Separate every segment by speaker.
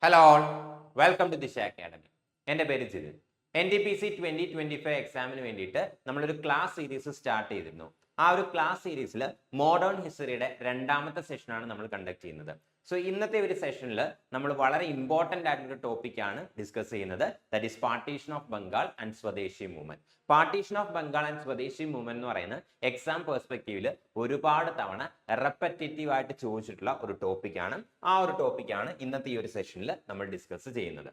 Speaker 1: Hello all, welcome to ദിശ academy. എൻ്റെ പേര് ജിതിൻ. NTPC 2025 എക്സാമിന് വേണ്ടിയിട്ട് നമ്മളൊരു ക്ലാസ് സീരീസ് സ്റ്റാർട്ട് ചെയ്തിരുന്നു. ആ ഒരു ക്ലാസ് സീരീസിൽ മോഡേൺ ഹിസ്റ്ററിയുടെ രണ്ടാമത്തെ സെഷനാണ് നമ്മൾ കണ്ടക്ട് ചെയ്യുന്നത്. സോ ഇന്നത്തെ ഒരു സെഷനിൽ നമ്മൾ വളരെ ഇമ്പോർട്ടൻ്റ് ആയിട്ടുള്ള ടോപ്പിക്കാണ് ഡിസ്കസ് ചെയ്യുന്നത്. That is partition of Bengal and swadeshi movement. Partition of Bengal and swadeshi movement എന്ന് പറയുന്നത് എക്സാം പെർസ്പെക്റ്റീവിൽ ഒരുപാട് തവണ റെപ്പറ്റേറ്റീവ് ആയിട്ട് ചോദിച്ചിട്ടുള്ള ഒരു ടോപ്പിക്കാണ്. ആ ഒരു ടോപ്പിക്കാണ് ഇന്നത്തെ ഈ ഒരു സെഷനിൽ നമ്മൾ ഡിസ്കസ് ചെയ്യുന്നത്.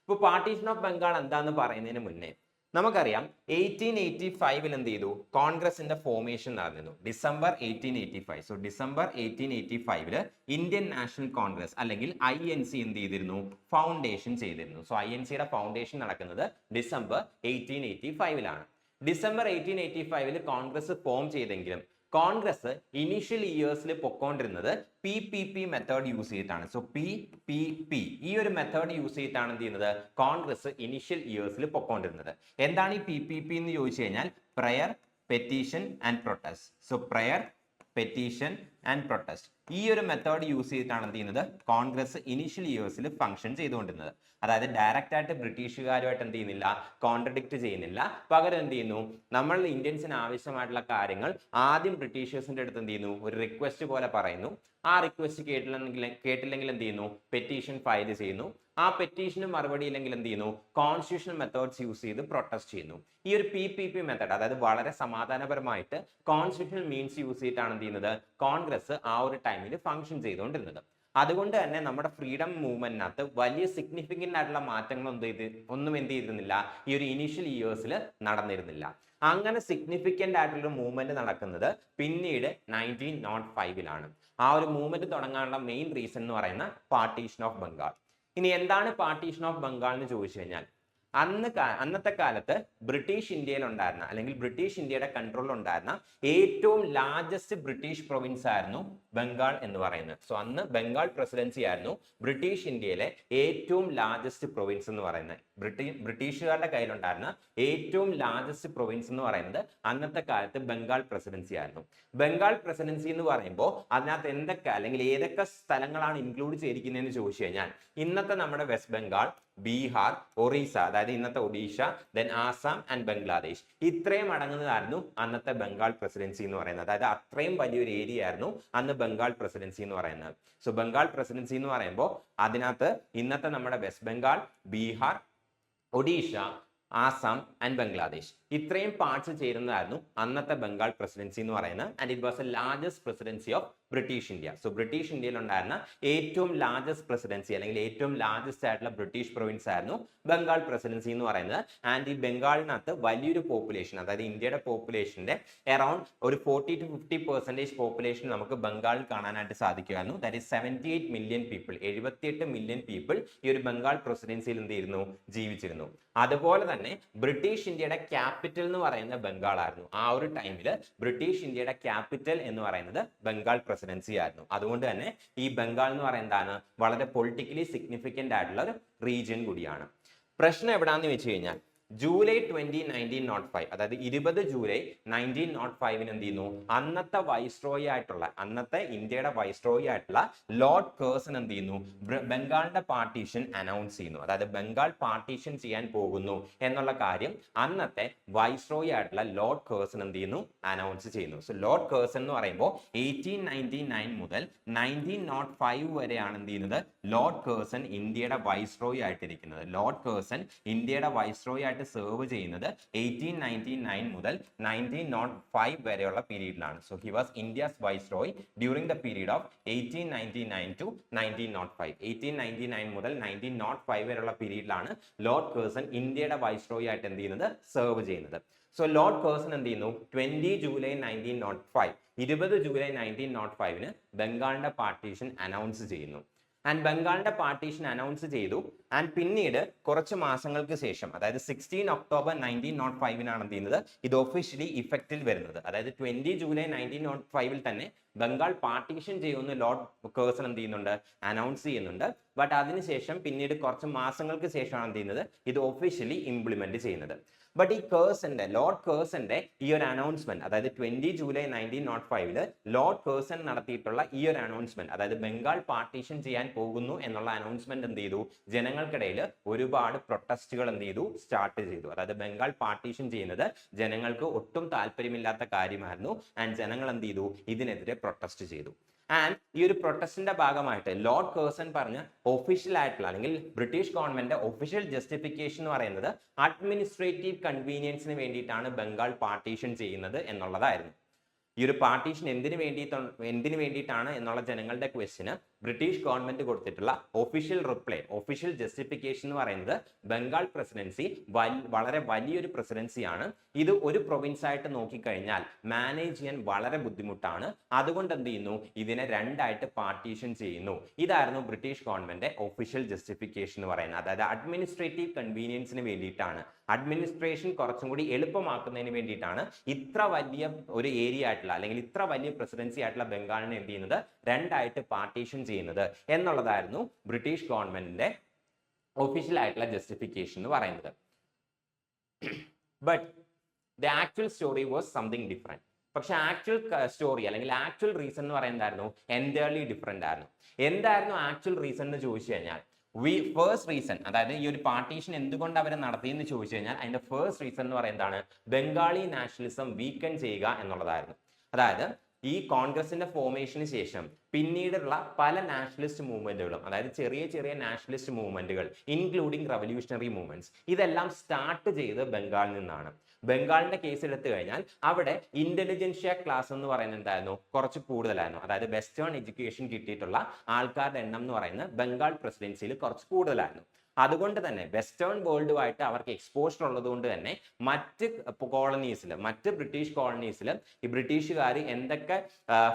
Speaker 1: ഇപ്പോൾ പാർട്ടീഷൻ ഓഫ് ബംഗാൾ എന്താന്ന് പറയുന്നതിന് മുന്നേ നമുക്കറിയാം 1885 എന്ത് ചെയ്തു, കോൺഗ്രസിന്റെ ഫോർമേഷൻ നടന്നിരുന്നു. December 1885. So December 1885 Indian National Congress അല്ലെങ്കിൽ INC എന്ത് ചെയ്തിരുന്നു, ഫൗണ്ടേഷൻ ചെയ്തിരുന്നു. സോ INCയുടെ ഫൗണ്ടേഷൻ നടക്കുന്നത് ഡിസംബർ 1885 ഡിസംബർ 1885 കോൺഗ്രസ് ഫോം ചെയ്തെങ്കിലും കോൺഗ്രസ് ഇനീഷ്യൽ ഇയേഴ്സിൽ പൊക്കോണ്ടിരുന്നത് PPP മെത്തേഡ് യൂസ് ചെയ്തിട്ടാണ്. സോ PPP ഈ ഒരു മെത്തേഡ് യൂസ് ചെയ്തിട്ടാണ് എന്ത് ചെയ്യുന്നത്, കോൺഗ്രസ് ഇനീഷ്യൽ ഇയേഴ്സിൽ പൊക്കോണ്ടിരുന്നത്. എന്താണ് ഈ PPP എന്ന് ചോദിച്ചു കഴിഞ്ഞാൽ prayer, petition and protest. So prayer, petition and protest ഈ ഒരു മെത്തേഡ് യൂസ് ചെയ്തിട്ടാണ് എന്ത് ചെയ്യുന്നത്, കോൺഗ്രസ് ഇനീഷ്യൽ ഇയേഴ്സിൽ ഫംഗ്ഷൻ ചെയ്തുകൊണ്ടിരുന്നത്. അതായത് ഡയറക്റ്റ് ആയിട്ട് ബ്രിട്ടീഷുകാരുമായിട്ട് എന്ത് ചെയ്യുന്നില്ല, കോൺട്രഡിക്റ്റ് ചെയ്യുന്നില്ല. പകരം എന്ത് ചെയ്യുന്നു, നമ്മൾ ഇന്ത്യൻസിന് ആവശ്യമായിട്ടുള്ള കാര്യങ്ങൾ ആദ്യം ബ്രിട്ടീഷേഴ്സിന്റെ അടുത്ത് എന്ത് ചെയ്യുന്നു, ഒരു റിക്വസ്റ്റ് പോലെ പറയുന്നു. ആ റിക്വസ്റ്റ് കേട്ടില്ലെങ്കിൽ എന്ത് ചെയ്യുന്നു, പെറ്റീഷൻ ഫയൽ ചെയ്യുന്നു. ആ പെറ്റീഷന് മറുപടി ഇല്ലെങ്കിൽ എന്ത് ചെയ്യുന്നു, കോൺസ്റ്റിറ്റ്യൂഷണൽ മെത്തേഡ്സ് യൂസ് ചെയ്ത് പ്രൊട്ടസ്റ്റ് ചെയ്യുന്നു. ഈ ഒരു PPP മെത്തേഡ്, അതായത് വളരെ സമാധാനപരമായിട്ട് കോൺസ്റ്റിറ്റ്യൂഷണൽ മീൻസ് യൂസ് ചെയ്തിട്ടാണ് എന്ത് ചെയ്യുന്നത്, കോൺഗ്രസ് ആ ഒരു ടൈമിൽ ഫംഗ്ഷൻ ചെയ്തുകൊണ്ടിരുന്നത്. അതുകൊണ്ട് തന്നെ നമ്മുടെ ഫ്രീഡം മൂവ്മെന്റിനകത്ത് വലിയ സിഗ്നിഫിക്കന്റ് ആയിട്ടുള്ള മാറ്റങ്ങൾ ഒന്നും എന്ത് ചെയ്തിരുന്നില്ല, ഈ ഒരു ഇനീഷ്യൽ ഇയേഴ്സിൽ നടന്നിരുന്നില്ല. അങ്ങനെ സിഗ്നിഫിക്കന്റ് ആയിട്ടുള്ള മൂവ്മെന്റ് നടക്കുന്നത് പിന്നീട് 1905 ആ ഒരു മൂവ്മെന്റ് തുടങ്ങാനുള്ള മെയിൻ റീസൺ എന്ന് പറയുന്ന പാർട്ടീഷൻ ഓഫ് ബംഗാൾ. ഇനി എന്താണ് പാർട്ടീഷൻ ഓഫ് ബംഗാൾ എന്ന് ചോദിച്ചു കഴിഞ്ഞാൽ, അന്നത്തെ കാലത്ത് ബ്രിട്ടീഷ് ഇന്ത്യയിൽ ഉണ്ടായിരുന്ന അല്ലെങ്കിൽ ബ്രിട്ടീഷ് ഇന്ത്യയുടെ കൺട്രോളിൽ ഉണ്ടായിരുന്ന ഏറ്റവും ലാർജസ്റ്റ് ബ്രിട്ടീഷ് പ്രൊവിൻസ് ആയിരുന്നു ബംഗാൾ എന്ന് പറയുന്നത്. സോ അന്ന് ബംഗാൾ പ്രസിഡൻസി ആയിരുന്നു ബ്രിട്ടീഷ് ഇന്ത്യയിലെ ഏറ്റവും ലാർജസ്റ്റ് പ്രൊവിൻസ് എന്ന് പറയുന്നത്. ബ്രിട്ടീഷുകാരുടെ കയ്യിലുണ്ടായിരുന്ന ഏറ്റവും ലാർജസ്റ്റ് പ്രൊവിൻസ് എന്ന് പറയുന്നത് അന്നത്തെ കാലത്ത് ബംഗാൾ പ്രസിഡൻസി ആയിരുന്നു. ബംഗാൾ പ്രസിഡൻസി എന്ന് പറയുമ്പോൾ അതിനകത്ത് എന്തൊക്കെ അല്ലെങ്കിൽ ഏതൊക്കെ സ്ഥലങ്ങളാണ് ഇൻക്ലൂഡ് ചെയ്തിരിക്കുന്നതെന്ന് ചോദിച്ചു കഴിഞ്ഞാൽ, ഇന്നത്തെ നമ്മുടെ വെസ്റ്റ് ബംഗാൾ, ബീഹാർ, ഒറീസ അതായത് ഇന്നത്തെ ഒഡീഷ, ദെൻ ആസാം ആൻഡ് ബംഗ്ലാദേശ്, ഇത്രയും അടങ്ങുന്നതായിരുന്നു അന്നത്തെ ബംഗാൾ പ്രസിഡൻസി എന്ന് പറയുന്നത്. അതായത് അത്രയും വലിയൊരു ഏരിയ ആയിരുന്നു അന്ന് ബംഗാൾ പ്രസിഡൻസി എന്ന് പറയുന്നത്. സോ ബംഗാൾ പ്രസിഡൻസി എന്ന് പറയുമ്പോൾ അതിനകത്ത് ഇന്നത്തെ നമ്മുടെ വെസ്റ്റ് ബംഗാൾ, ബീഹാർ, ഒഡീഷ, ആസാം ആൻഡ് ബംഗ്ലാദേശ് ഇത്രയും പാർട്സ് ചേരുന്നതായിരുന്നു അന്നത്തെ ബംഗാൾ പ്രസിഡൻസി എന്ന് പറയുന്നത്. And it was A largest presidency of British India. So British ഇന്ത്യയിൽ ഉണ്ടായിരുന്ന ഏറ്റവും ലാർജസ്റ്റ് പ്രസിഡൻസി അല്ലെങ്കിൽ ഏറ്റവും ലാർജസ്റ്റ് ആയിട്ടുള്ള ബ്രിട്ടീഷ് പ്രൊവിൻസ് ആയിരുന്നു ബംഗാൾ പ്രസിഡൻസി എന്ന് പറയുന്നത്. ആൻഡ് ഈ ബംഗാളിനകത്ത് വലിയൊരു പോപ്പുലേഷൻ, അതായത് ഇന്ത്യയുടെ പോപ്പുലേഷന്റെ അറൌണ്ട് ഒരു 40 to 50% പോപ്പുലേഷൻ നമുക്ക് ബംഗാളിൽ കാണാനായിട്ട് സാധിക്കുമായിരുന്നു. That is 78 million people, 78 million people ഈ ഒരു ബംഗാൾ പ്രസിഡൻസിയിൽ എന്ത് ചെയ്യുന്നു, ജീവിച്ചിരുന്നു. അതുപോലെ തന്നെ ബ്രിട്ടീഷ് ഇന്ത്യയുടെ ക്യാപിറ്റൽ എന്ന് പറയുന്നത് ബംഗാൾ ആയിരുന്നു. ആ ഒരു ടൈമിൽ ബ്രിട്ടീഷ് ഇന്ത്യയുടെ ക്യാപിറ്റൽ എന്ന് പറയുന്നത് ബംഗാൾ പ്രസിഡൻസി ആയിരുന്നു. അതുകൊണ്ട് തന്നെ ഈ ബംഗാൾ എന്ന് പറയുന്നതാണ് വളരെ പൊളിറ്റിക്കലി സിഗ്നിഫിക്കന്റ് ആയിട്ടുള്ള ഒരു റീജിയൻ കൂടിയാണ്. പ്രശ്നം എവിടാന്ന് വെച്ച് കഴിഞ്ഞാൽ, ജൂലൈ 20, 1905 അതായത് 20 ജൂലൈ 1905 എന്ത് ചെയ്യുന്നു, അന്നത്തെ വൈസ്രോയി ആയിട്ടുള്ള അന്നത്തെ ഇന്ത്യയുടെ വൈസ്രോയി ആയിട്ടുള്ള ലോർഡ് കേഴ്സൺ എന്ത് ചെയ്യുന്നു, ബംഗാളിന്റെ പാർട്ടീഷൻ അനൗൺസ് ചെയ്യുന്നു. അതായത് ബംഗാൾ പാർട്ടീഷൻ ചെയ്യാൻ പോകുന്നു എന്നുള്ള കാര്യം അന്നത്തെ വൈസ്രോയി ആയിട്ടുള്ള ലോർഡ് കേഴ്സൺ എന്ത് ചെയ്യുന്നു, അനൗൺസ് ചെയ്യുന്നു. സോ ലോർഡ് കേഴ്സൺ എന്ന് പറയുമ്പോൾ 1899 മുതൽ 1905 വരെയാണ് എന്ത് ചെയ്യുന്നത്, ലോർഡ് കേഴ്സൺ ഇന്ത്യയുടെ വൈസ്രോയി ആയിട്ടിരിക്കുന്നത്. ലോർഡ് കേഴ്സൺ ഇന്ത്യയുടെ വൈസ്രോയി ആയിട്ട് സെർവ് ചെയ്യുന്നത് 1899 മുതൽ 1905 വരെയുള്ള പീരീഡിലാണ്. So he was India's viceroy during the period of 1899 to 1905. 1899 മുതൽ 1905 വരെയുള്ള പീരീഡിലാണ് ലോർഡ് കേഴ്സൺ ഇന്ത്യയുടെ വൈസ്രോയ് ആയിട്ട് എന്ത് ചെയ്യുന്നത്, സെർവ് ചെയ്യുന്നത്. സോ ലോർഡ് കേഴ്സൺ എന്ത് ചെയ്യുന്നു, 20 ജൂലൈ 1905 20 ജൂലൈ 1905 ബംഗാളിന്റെ പാർട്ടീഷൻ അനൗൺസ് ചെയ്യുന്നു. ആൻഡ് ബംഗാളിന്റെ പാർട്ടീഷൻ അനൗൺസ് ചെയ്തു. ആൻഡ് പിന്നീട് കുറച്ച് മാസങ്ങൾക്ക് ശേഷം, അതായത് 16 ഒക്ടോബർ 1905 എന്ത് ചെയ്യുന്നത്, ഇത് ഒഫീഷ്യലി ഇഫക്റ്റിൽ വരുന്നത്. അതായത് 20 ജൂലൈ 1905 തന്നെ ബംഗാൾ പാർട്ടീഷൻ ചെയ്യുമെന്ന് ലോർഡ് കേഴ്സൺ എന്ത് ചെയ്യുന്നുണ്ട്, അനൗൺസ് ചെയ്യുന്നുണ്ട്. ബട്ട് അതിനുശേഷം പിന്നീട് കുറച്ച് മാസങ്ങൾക്ക് ശേഷമാണ് എന്ത് ചെയ്യുന്നത്, ഇത് ഒഫീഷ്യലി ഇംപ്ലിമെന്റ് ചെയ്യുന്നത്. ബട്ട് ഈ കേഴ്സന്റെ ലോർഡ് കേഴ്സന്റെ ഈ ഒരു അനൗൺസ്മെന്റ്, അതായത് 20 ജൂലൈ 1905 ലോർഡ് കേഴ്സൺ നടത്തിയിട്ടുള്ള ഈ ഒരു അനൗൺസ്മെന്റ്, അതായത് ബംഗാൾ പാർട്ടീഷൻ ചെയ്യാൻ പോകുന്നു എന്നുള്ള അനൗൺസ്മെന്റ് എന്ത് ചെയ്തു, ജനങ്ങൾക്കിടയിൽ ഒരുപാട് പ്രൊട്ടസ്റ്റുകൾ എന്ത് ചെയ്തു, സ്റ്റാർട്ട് ചെയ്തു. അതായത് ബംഗാൾ പാർട്ടീഷൻ ചെയ്യുന്നത് ജനങ്ങൾക്ക് ഒട്ടും താല്പര്യമില്ലാത്ത കാര്യമായിരുന്നു. ആൻഡ് ജനങ്ങൾ എന്ത് ചെയ്തു, ഇതിനെതിരെ പ്രൊട്ടസ്റ്റ് ചെയ്തു. ആൻഡ് ഈ ഒരു പ്രൊട്ടസ്റ്റിന്റെ ഭാഗമായിട്ട് ലോർഡ് കേഴ്സൺ പറഞ്ഞ ഒഫീഷ്യൽ ആയിട്ടുള്ള അല്ലെങ്കിൽ ബ്രിട്ടീഷ് ഗവൺമെന്റ് ഒഫീഷ്യൽ ജസ്റ്റിഫിക്കേഷൻ എന്ന് പറയുന്നത് അഡ്മിനിസ്ട്രേറ്റീവ് കൺവീനിയൻസിന് വേണ്ടിയിട്ടാണ് ബംഗാൾ പാർട്ടീഷൻ ചെയ്യുന്നത് എന്നുള്ളതായിരുന്നു. ഈ ഒരു പാർട്ടീഷൻ എന്തിനു വേണ്ടിയിട്ടാണ് എന്നുള്ള ജനങ്ങളുടെ ക്വസ്റ്റിന് ബ്രിട്ടീഷ് ഗവൺമെന്റ് കൊടുത്തിട്ടുള്ള ഒഫീഷ്യൽ റിപ്ലൈ, ഒഫീഷ്യൽ ജസ്റ്റിഫിക്കേഷൻ എന്ന് പറയുന്നത് ബംഗാൾ പ്രസിഡൻസി വളരെ വലിയൊരു പ്രസിഡൻസിയാണ്. ഇത് ഒരു പ്രൊവിൻസ് ആയിട്ട് നോക്കിക്കഴിഞ്ഞാൽ മാനേജ് ചെയ്യാൻ വളരെ ബുദ്ധിമുട്ടാണ്. അതുകൊണ്ട് എന്ത് ചെയ്യുന്നു, ഇതിനെ രണ്ടായിട്ട് പാർട്ടീഷൻ ചെയ്യുന്നു. ഇതായിരുന്നു ബ്രിട്ടീഷ് ഗവൺമെന്റ് ഒഫീഷ്യൽ ജസ്റ്റിഫിക്കേഷൻ എന്ന് പറയുന്നത്. അതായത് അഡ്മിനിസ്ട്രേറ്റീവ് കൺവീനിയൻസിന് വേണ്ടിയിട്ടാണ്, അഡ്മിനിസ്ട്രേഷൻ കുറച്ചും കൂടി എളുപ്പമാക്കുന്നതിന് വേണ്ടിയിട്ടാണ് ഇത്ര വലിയ ഒരു ഏരിയ ആയിട്ടുള്ള അല്ലെങ്കിൽ ഇത്ര വലിയ പ്രസിഡൻസി ആയിട്ടുള്ള ബംഗാളിനെ എന്ത് ചെയ്യുന്നത്, രണ്ടായിട്ട് പാർട്ടീഷൻ ചെയ്യുന്നത് എന്നുള്ളതായിരുന്നു ബ്രിട്ടീഷ് ഗവൺമെന്റിന്റെ ഒഫീഷ്യൽ ആയിട്ടുള്ള ജസ്റ്റിഫിക്കേഷൻ എന്ന് പറയുന്നത്. But the actual story was something different. പക്ഷെ ആക്ച്വൽ സ്റ്റോറി അല്ലെങ്കിൽ ആക്ച്വൽ റീസൺ എന്ന് പറയുന്നതായിരുന്നു എൻറ്റയർലി ഡിഫറെന്റ് ആയിരുന്നു. എന്തായിരുന്നു ആക്ച്വൽ റീസൺ എന്ന് ചോദിച്ചു കഴിഞ്ഞാൽ, ഫസ്റ്റ് റീസൺ, അതായത് ഈ ഒരു പാർട്ടീഷൻ എന്തുകൊണ്ട് അവർ നടത്തിയെന്ന് ചോദിച്ചു കഴിഞ്ഞാൽ അതിന്റെ ഫസ്റ്റ് റീസൺ എന്ന് പറയുന്നതാണ് ബംഗാളി നാഷണലിസം വീക്കൻ ചെയ്യുക എന്നുള്ളതായിരുന്നു. അതായത് ഈ കോൺഗ്രസിന്റെ ഫോർമേഷന് ശേഷം പിന്നീടുള്ള പല നാഷണലിസ്റ്റ് മൂവ്മെന്റുകളും, അതായത് ചെറിയ ചെറിയ നാഷണലിസ്റ്റ് മൂവ്മെന്റുകൾ ഇൻക്ലൂഡിങ് റവല്യൂഷണറി മൂവ്മെന്റ്സ്, ഇതെല്ലാം സ്റ്റാർട്ട് ചെയ്ത് ബംഗാളിൽ നിന്നാണ്. ബംഗാളിന്റെ കേസ് എടുത്തു കഴിഞ്ഞാൽ അവിടെ ഇന്റലിജൻഷ്യ ക്ലാസ് എന്ന് പറയുന്നത് എന്തായിരുന്നു, കുറച്ച് കൂടുതലായിരുന്നു. അതായത് വെസ്റ്റേൺ എഡ്യൂക്കേഷൻ കിട്ടിയിട്ടുള്ള ആൾക്കാരുടെ എണ്ണം എന്ന് പറയുന്നത് ബംഗാൾ പ്രസിഡൻസിയിൽ കുറച്ച് കൂടുതലായിരുന്നു. അതുകൊണ്ട് തന്നെ വെസ്റ്റേൺ വേൾഡുമായിട്ട് അവർക്ക് എക്സ്പോഷർ ഉള്ളത് കൊണ്ട് തന്നെ മറ്റ് കോളനീസിൽ, മറ്റ് ബ്രിട്ടീഷ് കോളനീസിൽ ഈ ബ്രിട്ടീഷുകാർ എന്തൊക്കെ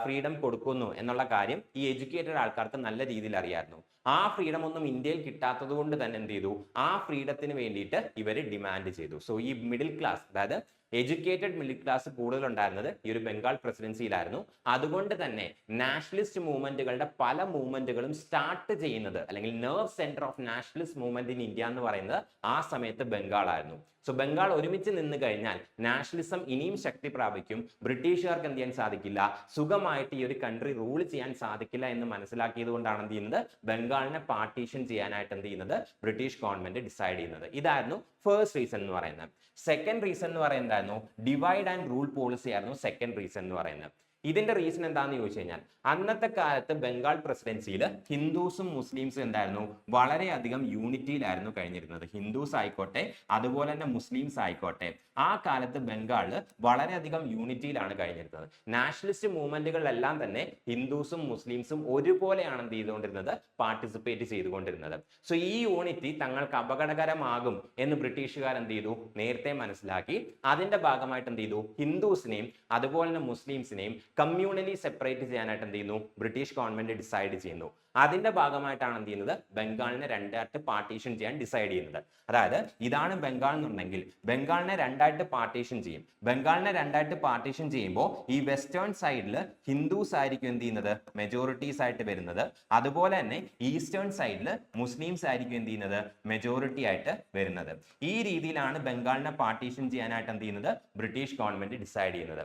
Speaker 1: ഫ്രീഡം കൊടുക്കുന്നു എന്നുള്ള കാര്യം ഈ എഡ്യൂക്കേറ്റഡ് ആൾക്കാർക്ക് നല്ല രീതിയിൽ അറിയാമായിരുന്നു. ആ ഫ്രീഡം ഒന്നും ഇന്ത്യയിൽ കിട്ടാത്തത് കൊണ്ട് തന്നെ എന്ത് ചെയ്തു, ആ ഫ്രീഡത്തിന് വേണ്ടിയിട്ട് ഇവർ ഡിമാൻഡ് ചെയ്തു. സോ ഈ മിഡിൽ ക്ലാസ്, അതായത് എഡ്യൂക്കേറ്റഡ് മിഡിൽ ക്ലാസ് കൂടുതൽ ഉണ്ടായിരുന്നത് ഈ ഒരു ബംഗാൾ പ്രസിഡൻസിയിലായിരുന്നു. അതുകൊണ്ട് തന്നെ നാഷണലിസ്റ്റ് മൂവ്മെന്റുകളുടെ പല മൂവ്മെന്റുകളും സ്റ്റാർട്ട് ചെയ്യുന്നത് അല്ലെങ്കിൽ nerve centre of nationalist movement in India എന്ന് പറയുന്നത് ആ സമയത്ത് ബംഗാളായിരുന്നു. സോ ബംഗാൾ ഒരുമിച്ച് നിന്ന് കഴിഞ്ഞാൽ നാഷണലിസം ഇനിയും ശക്തി പ്രാപിക്കും, ബ്രിട്ടീഷുകാർക്ക് എന്ത് ചെയ്യാൻ സാധിക്കില്ല, സുഖമായിട്ട് ഈ ഒരു കൺട്രി റൂൾ ചെയ്യാൻ സാധിക്കില്ല എന്ന് മനസ്സിലാക്കിയത് കൊണ്ടാണ് എന്ത് ചെയ്യുന്നത്, ബംഗാളിനെ പാർട്ടീഷൻ ചെയ്യാനായിട്ട് എന്ത് ചെയ്യുന്നത്, ബ്രിട്ടീഷ് ഗവൺമെന്റ് ഡിസൈഡ് ചെയ്യുന്നത്. ഇതായിരുന്നു ഫസ്റ്റ് റീസൺ എന്ന് പറയുന്നത്. സെക്കൻഡ് റീസൺ എന്ന് പറയുന്നതായിരുന്നു ഡിവൈഡ് ആൻഡ് റൂൾ പോളിസി ആയിരുന്നു സെക്കൻഡ് റീസൺ എന്ന് പറയുന്നത്. ഇതിന്റെ റീസൺ എന്താണെന്ന് ചോദിച്ചു കഴിഞ്ഞാൽ, അന്നത്തെ കാലത്ത് ബംഗാൾ പ്രസിഡൻസിയിൽ ഹിന്ദുസും മുസ്ലിംസും എന്തായിരുന്നു, വളരെയധികം യൂണിറ്റിയിലായിരുന്നു കഴിഞ്ഞിരുന്നത്. ഹിന്ദുസ് ആയിക്കോട്ടെ അതുപോലെ തന്നെ മുസ്ലിംസ് ആയിക്കോട്ടെ, ആ കാലത്ത് ബംഗാളിൽ വളരെയധികം യൂണിറ്റിയിലാണ് കഴിഞ്ഞിരുന്നത്. നാഷണലിസ്റ്റ് മൂവ്മെന്റുകളിലെല്ലാം തന്നെ ഹിന്ദുസും മുസ്ലിംസും ഒരുപോലെയാണ് എന്ത് ചെയ്തുകൊണ്ടിരുന്നത്, പാർട്ടിസിപ്പേറ്റ് ചെയ്തുകൊണ്ടിരുന്നത്. സോ ഈ യൂണിറ്റി തങ്ങൾക്ക് അപകടകരമാകും എന്ന് ബ്രിട്ടീഷുകാർ എന്ത് ചെയ്തു, നേരത്തെ മനസ്സിലാക്കി. അതിന്റെ ഭാഗമായിട്ട് എന്ത് ചെയ്തു, ഹിന്ദുസിനെയും അതുപോലെ തന്നെ മുസ്ലിംസിനെയും കമ്മ്യൂണലി സെപ്പറേറ്റ് ചെയ്യാനായിട്ട് എന്ത് ചെയ്യുന്നു, ബ്രിട്ടീഷ് ഗവൺമെന്റ് ഡിസൈഡ് ചെയ്യുന്നു. അതിന്റെ ഭാഗമായിട്ടാണ് എന്ത് ചെയ്യുന്നത്, ബംഗാളിനെ രണ്ടായിട്ട് പാർട്ടീഷൻ ചെയ്യാൻ ഡിസൈഡ് ചെയ്യുന്നത്. അതായത് ഇതാണ് ബംഗാൾ എന്നുണ്ടെങ്കിൽ ബംഗാളിനെ രണ്ടായിട്ട് പാർട്ടീഷൻ ചെയ്യും. ബംഗാളിനെ രണ്ടായിട്ട് പാർട്ടീഷൻ ചെയ്യുമ്പോൾ ഈ വെസ്റ്റേൺ സൈഡിൽ ഹിന്ദുസ് ആയിരിക്കും എന്ത് ചെയ്യുന്നത്, മെജോറിറ്റീസ് ആയിട്ട് വരുന്നത്. അതുപോലെ തന്നെ ഈസ്റ്റേൺ സൈഡിൽ മുസ്ലിംസ് ആയിരിക്കും എന്ത് ചെയ്യുന്നത്, മെജോറിറ്റി ആയിട്ട് വരുന്നത്. ഈ രീതിയിലാണ് ബംഗാളിനെ പാർട്ടീഷൻ ചെയ്യാനായിട്ട് എന്ത് ചെയ്യുന്നത്, ബ്രിട്ടീഷ് ഗവൺമെന്റ് ഡിസൈഡ് ചെയ്യുന്നത്.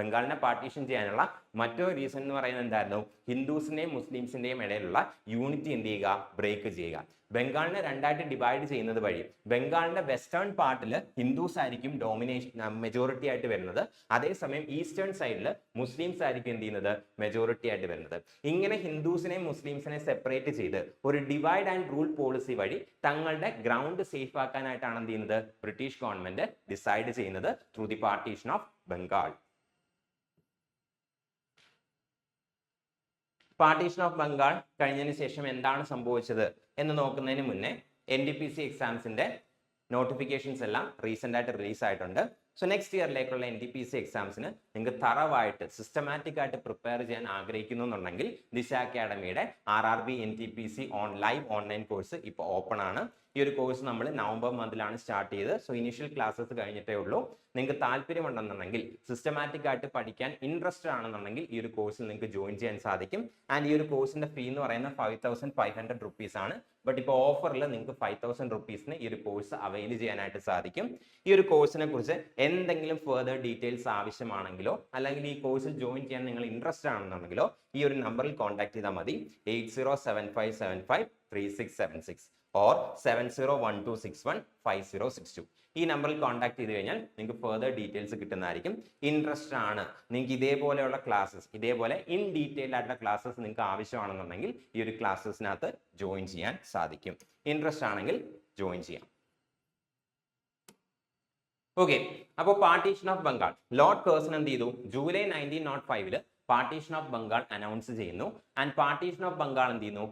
Speaker 1: ബംഗാളിനെ പാർട്ടീഷൻ ചെയ്യാനുള്ള മറ്റൊരു റീസൺ എന്ന് പറയുന്നത് എന്തായിരുന്നു, ഹിന്ദുസിന്റെയും മുസ്ലിംസിന്റെയും ഇടയിലുള്ള യൂണിറ്റി എന്ത് ചെയ്യുക, ബ്രേക്ക് ചെയ്യുക. ബംഗാളിനെ രണ്ടായിട്ട് ഡിവൈഡ് ചെയ്യുന്നത് വഴി ബംഗാളിന്റെ വെസ്റ്റേൺ പാർട്ടിൽ ഹിന്ദുസ് ആയിരിക്കും മെജോറിറ്റി ആയിട്ട് വരുന്നത്. അതേസമയം ഈസ്റ്റേൺ സൈഡിൽ മുസ്ലിംസ് ആയിരിക്കും എന്ത് ചെയ്യുന്നത്, മെജോറിറ്റി ആയിട്ട് വരുന്നത്. ഇങ്ങനെ ഹിന്ദുസിനെയും മുസ്ലിംസിനെയും സെപ്പറേറ്റ് ചെയ്ത് ഒരു ഡിവൈഡ് ആൻഡ് റൂൾ പോളിസി വഴി തങ്ങളുടെ ഗ്രൗണ്ട് സേഫ് ആക്കാനായിട്ടാണ് എന്ത് ചെയ്യുന്നത്, ബ്രിട്ടീഷ് ഗവൺമെന്റ് ഡിസൈഡ് ചെയ്യുന്നത് through the partition of Bengal. Partition of Bengal കഴിഞ്ഞതിന് ശേഷം എന്താണ് സംഭവിച്ചത് എന്ന് നോക്കുന്നതിന് മുന്നേ NTPC എക്സാംസിന്റെ നോട്ടിഫിക്കേഷൻസ് എല്ലാം റീസെന്റ് ആയിട്ട് റിലീസ് ആയിട്ടുണ്ട്. സോ നെക്സ്റ്റ് ഇയറിലേക്കുള്ള NTPC എക്സാംസിന് നിങ്ങൾക്ക് തറവായിട്ട് സിസ്റ്റമാറ്റിക് ആയിട്ട് പ്രിപ്പയർ ചെയ്യാൻ ആഗ്രഹിക്കുന്നു എന്നുണ്ടെങ്കിൽ ദിശ അക്കാഡമിയുടെ RRB NTPC live online course ഇപ്പോൾ ഓപ്പൺ ആണ്. ഈ ഒരു കോഴ്സ് നമ്മൾ നവംബർ മന്തിലാണ് സ്റ്റാർട്ട് ചെയ്തത്. സോ ഇനീഷ്യൽ ക്ലാസ്സസ് കഴിഞ്ഞിട്ടേ ഉള്ളൂ. നിങ്ങൾക്ക് താല്പര്യമുണ്ടെന്നുണ്ടെങ്കിൽ, സിസ്റ്റമാറ്റിക് ആയിട്ട് പഠിക്കാൻ ഇൻട്രസ്റ്റഡ് ആണെന്നുണ്ടെങ്കിൽ ഈ ഒരു കോഴ്സിൽ നിങ്ങൾക്ക് ജോയിൻ ചെയ്യാൻ സാധിക്കും. ആൻഡ് ഈ ഒരു കോഴ്സിന്റെ ഫീ എന്ന് പറയുന്നത് 5500 rupees ആണ്. ബട്ട് ഇപ്പോൾ ഓഫറിൽ നിങ്ങൾക്ക് 5000 rupeesന് ഈ ഒരു കോഴ്സ് അവൈൽ ചെയ്യാനായിട്ട് സാധിക്കും. ഈ ഒരു കോഴ്സിനെ കുറിച്ച് എന്തെങ്കിലും ഫർദർ ഡീറ്റെയിൽസ് ആവശ്യമാണെങ്കിലോ അല്ലെങ്കിൽ ഈ കോഴ്സിൽ ജോയിൻ ചെയ്യാൻ നിങ്ങൾ ഇൻട്രസ്റ്റഡ് ആണെന്നുണ്ടെങ്കിലോ ഈ ഒരു നമ്പറിൽ കോൺടാക്ട് ചെയ്താൽ മതി. 8075753676 or 7012615062. ഈ നമ്പറിൽ കോൺടാക്ട് ചെയ്ത് കഴിഞ്ഞാൽ നിങ്ങൾക്ക് ഫർദർ ഡീറ്റെയിൽസ് കിട്ടുന്നതായിരിക്കും. ഇൻട്രസ്റ്റഡ് ആണ്, നിങ്ങൾക്ക് ഇതേപോലെയുള്ള ക്ലാസ്സസ്, ഇതേപോലെ ഇൻ ഡീറ്റെയിൽ ആയിട്ടുള്ള ക്ലാസ്സസ് നിങ്ങൾക്ക് ആവശ്യമാണെന്നുണ്ടെങ്കിൽ ഈ ഒരു ക്ലാസ്സസിനകത്ത് ജോയിൻ ചെയ്യാൻ സാധിക്കും. ഇൻട്രസ്റ്റ് ആണെങ്കിൽ ജോയിൻ ചെയ്യാം. ഓക്കെ, അപ്പോൾ partition of Bengal, Lord Kherson എന്ത് ചെയ്തു? July 1905 partition of Bengal announce ചെയ്യുന്നു. ആൻഡ് പാർട്ടീഷൻ ഓഫ് ബംഗാൾ എന്ത് ചെയ്യുന്നു?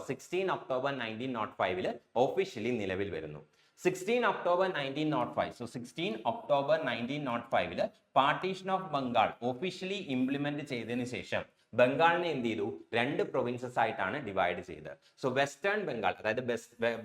Speaker 1: 16 ഒക്ടോബർ 1905 ഒഫീഷ്യലി നിലവിൽ വരുന്നു. 16 October 1905, so 16 October 1905 partition of Bengal officially implement ചെയ്തതിനു ശേഷം ബംഗാളിനെ എന്ത് ചെയ്തു? 2 പ്രൊവിൻസസ് ആയിട്ടാണ് ഡിവൈഡ് ചെയ്തത്. സോ വെസ്റ്റേൺ ബംഗാൾ, അതായത്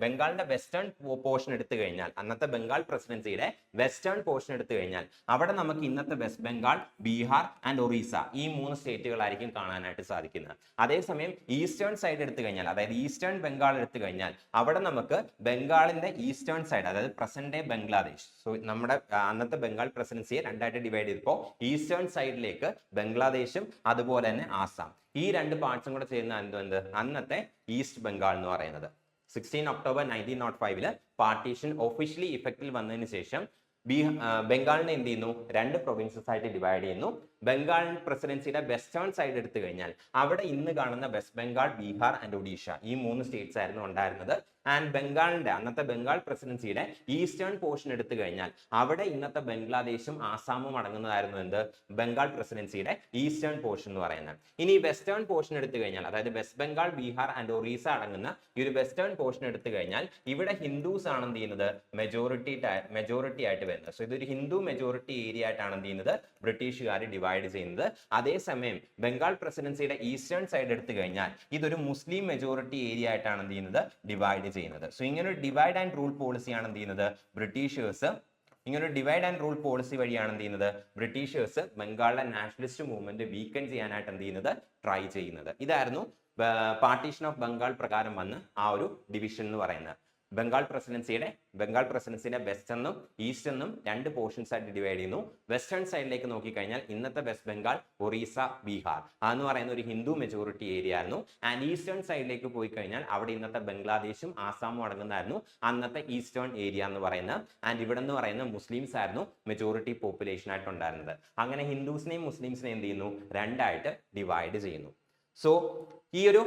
Speaker 1: ബംഗാളിന്റെ വെസ്റ്റേൺ പോർഷൻ എടുത്തു കഴിഞ്ഞാൽ, അന്നത്തെ ബംഗാൾ പ്രസിഡൻസിയുടെ വെസ്റ്റേൺ പോർഷൻ എടുത്തു കഴിഞ്ഞാൽ അവിടെ നമുക്ക് ഇന്നത്തെ വെസ്റ്റ് ബംഗാൾ, ബീഹാർ ആൻഡ് ഒറീസ ഈ 3 സ്റ്റേറ്റുകളായിരിക്കും കാണാനായിട്ട് സാധിക്കുന്നത്. അതേസമയം ഈസ്റ്റേൺ സൈഡ് എടുത്തു കഴിഞ്ഞാൽ, അതായത് ഈസ്റ്റേൺ ബംഗാൾ എടുത്തു കഴിഞ്ഞാൽ അവിടെ നമുക്ക് ബംഗാളിന്റെ ഈസ്റ്റേൺ സൈഡ്, അതായത് പ്രസന്റ് ഡേ ബംഗ്ലാദേശ്, സോ നമ്മുടെ അന്നത്തെ ബംഗാൾ പ്രസിഡൻസിയെ 2ആയിട്ട് ഡിവൈഡ് ചെയ്തപ്പോൾ ഈസ്റ്റേൺ സൈഡിലേക്ക് ബംഗ്ലാദേശും അതുപോലെ തന്നെ ആസാം, ഈ 2 പാർട്സും കൂടെ ചെയ്യുന്ന എന്ത് അന്നത്തെ ഈസ്റ്റ് ബംഗാൾ എന്ന് പറയുന്നത്. 16 ഒക്ടോബർ 1905 പാർട്ടീഷൻ ഒഫീഷ്യലി ഇഫക്റ്റിൽ വന്നതിന് ശേഷം ബംഗാളിനെ എന്ത് ചെയ്യുന്നു? 2 പ്രൊവിൻസസ് ആയിട്ട് ഡിവൈഡ് ചെയ്യുന്നു. ബംഗാൾ പ്രസിഡൻസിയുടെ വെസ്റ്റേൺ സൈഡ് എടുത്തു കഴിഞ്ഞാൽ അവിടെ ഇന്ന് കാണുന്ന വെസ്റ്റ് ബംഗാൾ, ബീഹാർ ആൻഡ് ഒഡീഷ ഈ 3 സ്റ്റേറ്റ്സ് ആയിരുന്നു ഉണ്ടായിരുന്നത്. ആൻഡ് ബംഗാളിന്റെ അന്നത്തെ ബംഗാൾ പ്രസിഡൻസിയുടെ ഈസ്റ്റേൺ പോർഷൻ എടുത്തു കഴിഞ്ഞാൽ അവിടെ ഇന്നത്തെ ബംഗ്ലാദേശും ആസാമും അടങ്ങുന്നതായിരുന്നു എന്ത്? ബംഗാൾ പ്രസിഡൻസിയുടെ ഈസ്റ്റേൺ പോർഷൻ എന്ന് പറയുന്നത്. ഇനി വെസ്റ്റേൺ പോർഷൻ എടുത്തു കഴിഞ്ഞാൽ, അതായത് വെസ്റ്റ് ബംഗാൾ, ബീഹാർ ആൻഡ് ഒറീസ അടങ്ങുന്ന ഈ ഒരു വെസ്റ്റേൺ പോർഷൻ എടുത്തു കഴിഞ്ഞാൽ ഇവിടെ ഹിന്ദുസ് ആണ് എന്ത് ചെയ്യുന്നത്? മെജോറിറ്റി ആയിട്ട് വരുന്നത്. സോ ഇതൊരു ഹിന്ദു മെജോറിറ്റി ഏരിയ ആയിട്ടാണ് എന്ത് ചെയ്യുന്നത്? ബ്രിട്ടീഷുകാർ ഡിവൈഡ് ചെയ്യുന്നത്. അതേസമയം ബംഗാൾ പ്രസിഡൻസിയുടെ ഈസ്റ്റേൺ സൈഡ് എടുത്തു കഴിഞ്ഞാൽ ഇതൊരു മുസ്ലിം മെജോറിറ്റി ഏരിയ ആയിട്ടാണ് എന്ത് ചെയ്യുന്നത്? ഡിവൈഡ് ചെയ്യുന്നത്. സോ ഇങ്ങനെ ഒരു ഡിവൈഡ് ആൻഡ് റൂൾ പോളിസിയാണ് എന്ത് ചെയ്യുന്നത്? ഇങ്ങനെ ഒരു ഡിവൈഡ് ആൻഡ് റൂൾ പോളിസി വഴിയാണ് എന്ത് ചെയ്യുന്നത്? ബ്രിട്ടീഷേഴ്സ് ബംഗാളിലെ നാഷണലിസ്റ്റ് മൂവ്മെന്റ് വീക്കൻ ചെയ്യാനായിട്ട് എന്ത് ചെയ്യുന്നത്? ട്രൈ ചെയ്യുന്നത്. ഇതായിരുന്നു പാർട്ടീഷൻ ഓഫ് ബംഗാൾ പ്രകാരം വന്ന് ആ ഒരു ഡിവിഷൻ എന്ന് പറയുന്നത്. ബംഗാൾ പ്രസിഡൻസിയുടെ വെസ്റ്റ് എന്നും ഈസ്റ്റ് എന്നും 2 പോർഷൻസ് ആയിട്ട് ഡിവൈഡ് ചെയ്യുന്നു. വെസ്റ്റേൺ സൈഡിലേക്ക് നോക്കിക്കഴിഞ്ഞാൽ ഇന്നത്തെ വെസ്റ്റ് ബംഗാൾ, ഒറീസ, ബീഹാർ അതെന്ന് പറയുന്ന ഒരു ഹിന്ദു മെജോറിറ്റി ഏരിയ ആയിരുന്നു. ആൻഡ് ഈസ്റ്റേൺ സൈഡിലേക്ക് പോയി കഴിഞ്ഞാൽ അവിടെ ഇന്നത്തെ ബംഗ്ലാദേശും ആസാമും അടങ്ങുന്നതായിരുന്നു അന്നത്തെ ഈസ്റ്റേൺ ഏരിയ എന്ന് പറയുന്നത്. ആൻഡ് ഇവിടെ എന്ന് പറയുന്ന മുസ്ലിംസ് ആയിരുന്നു മെജോറിറ്റി പോപ്പുലേഷൻ ആയിട്ടുണ്ടായിരുന്നത്. അങ്ങനെ ഹിന്ദുസിനെയും മുസ്ലിംസിനെയും എന്ത് ചെയ്യുന്നു? 2ആയിട്ട് ഡിവൈഡ് ചെയ്യുന്നു. സോ ഈ ഒരു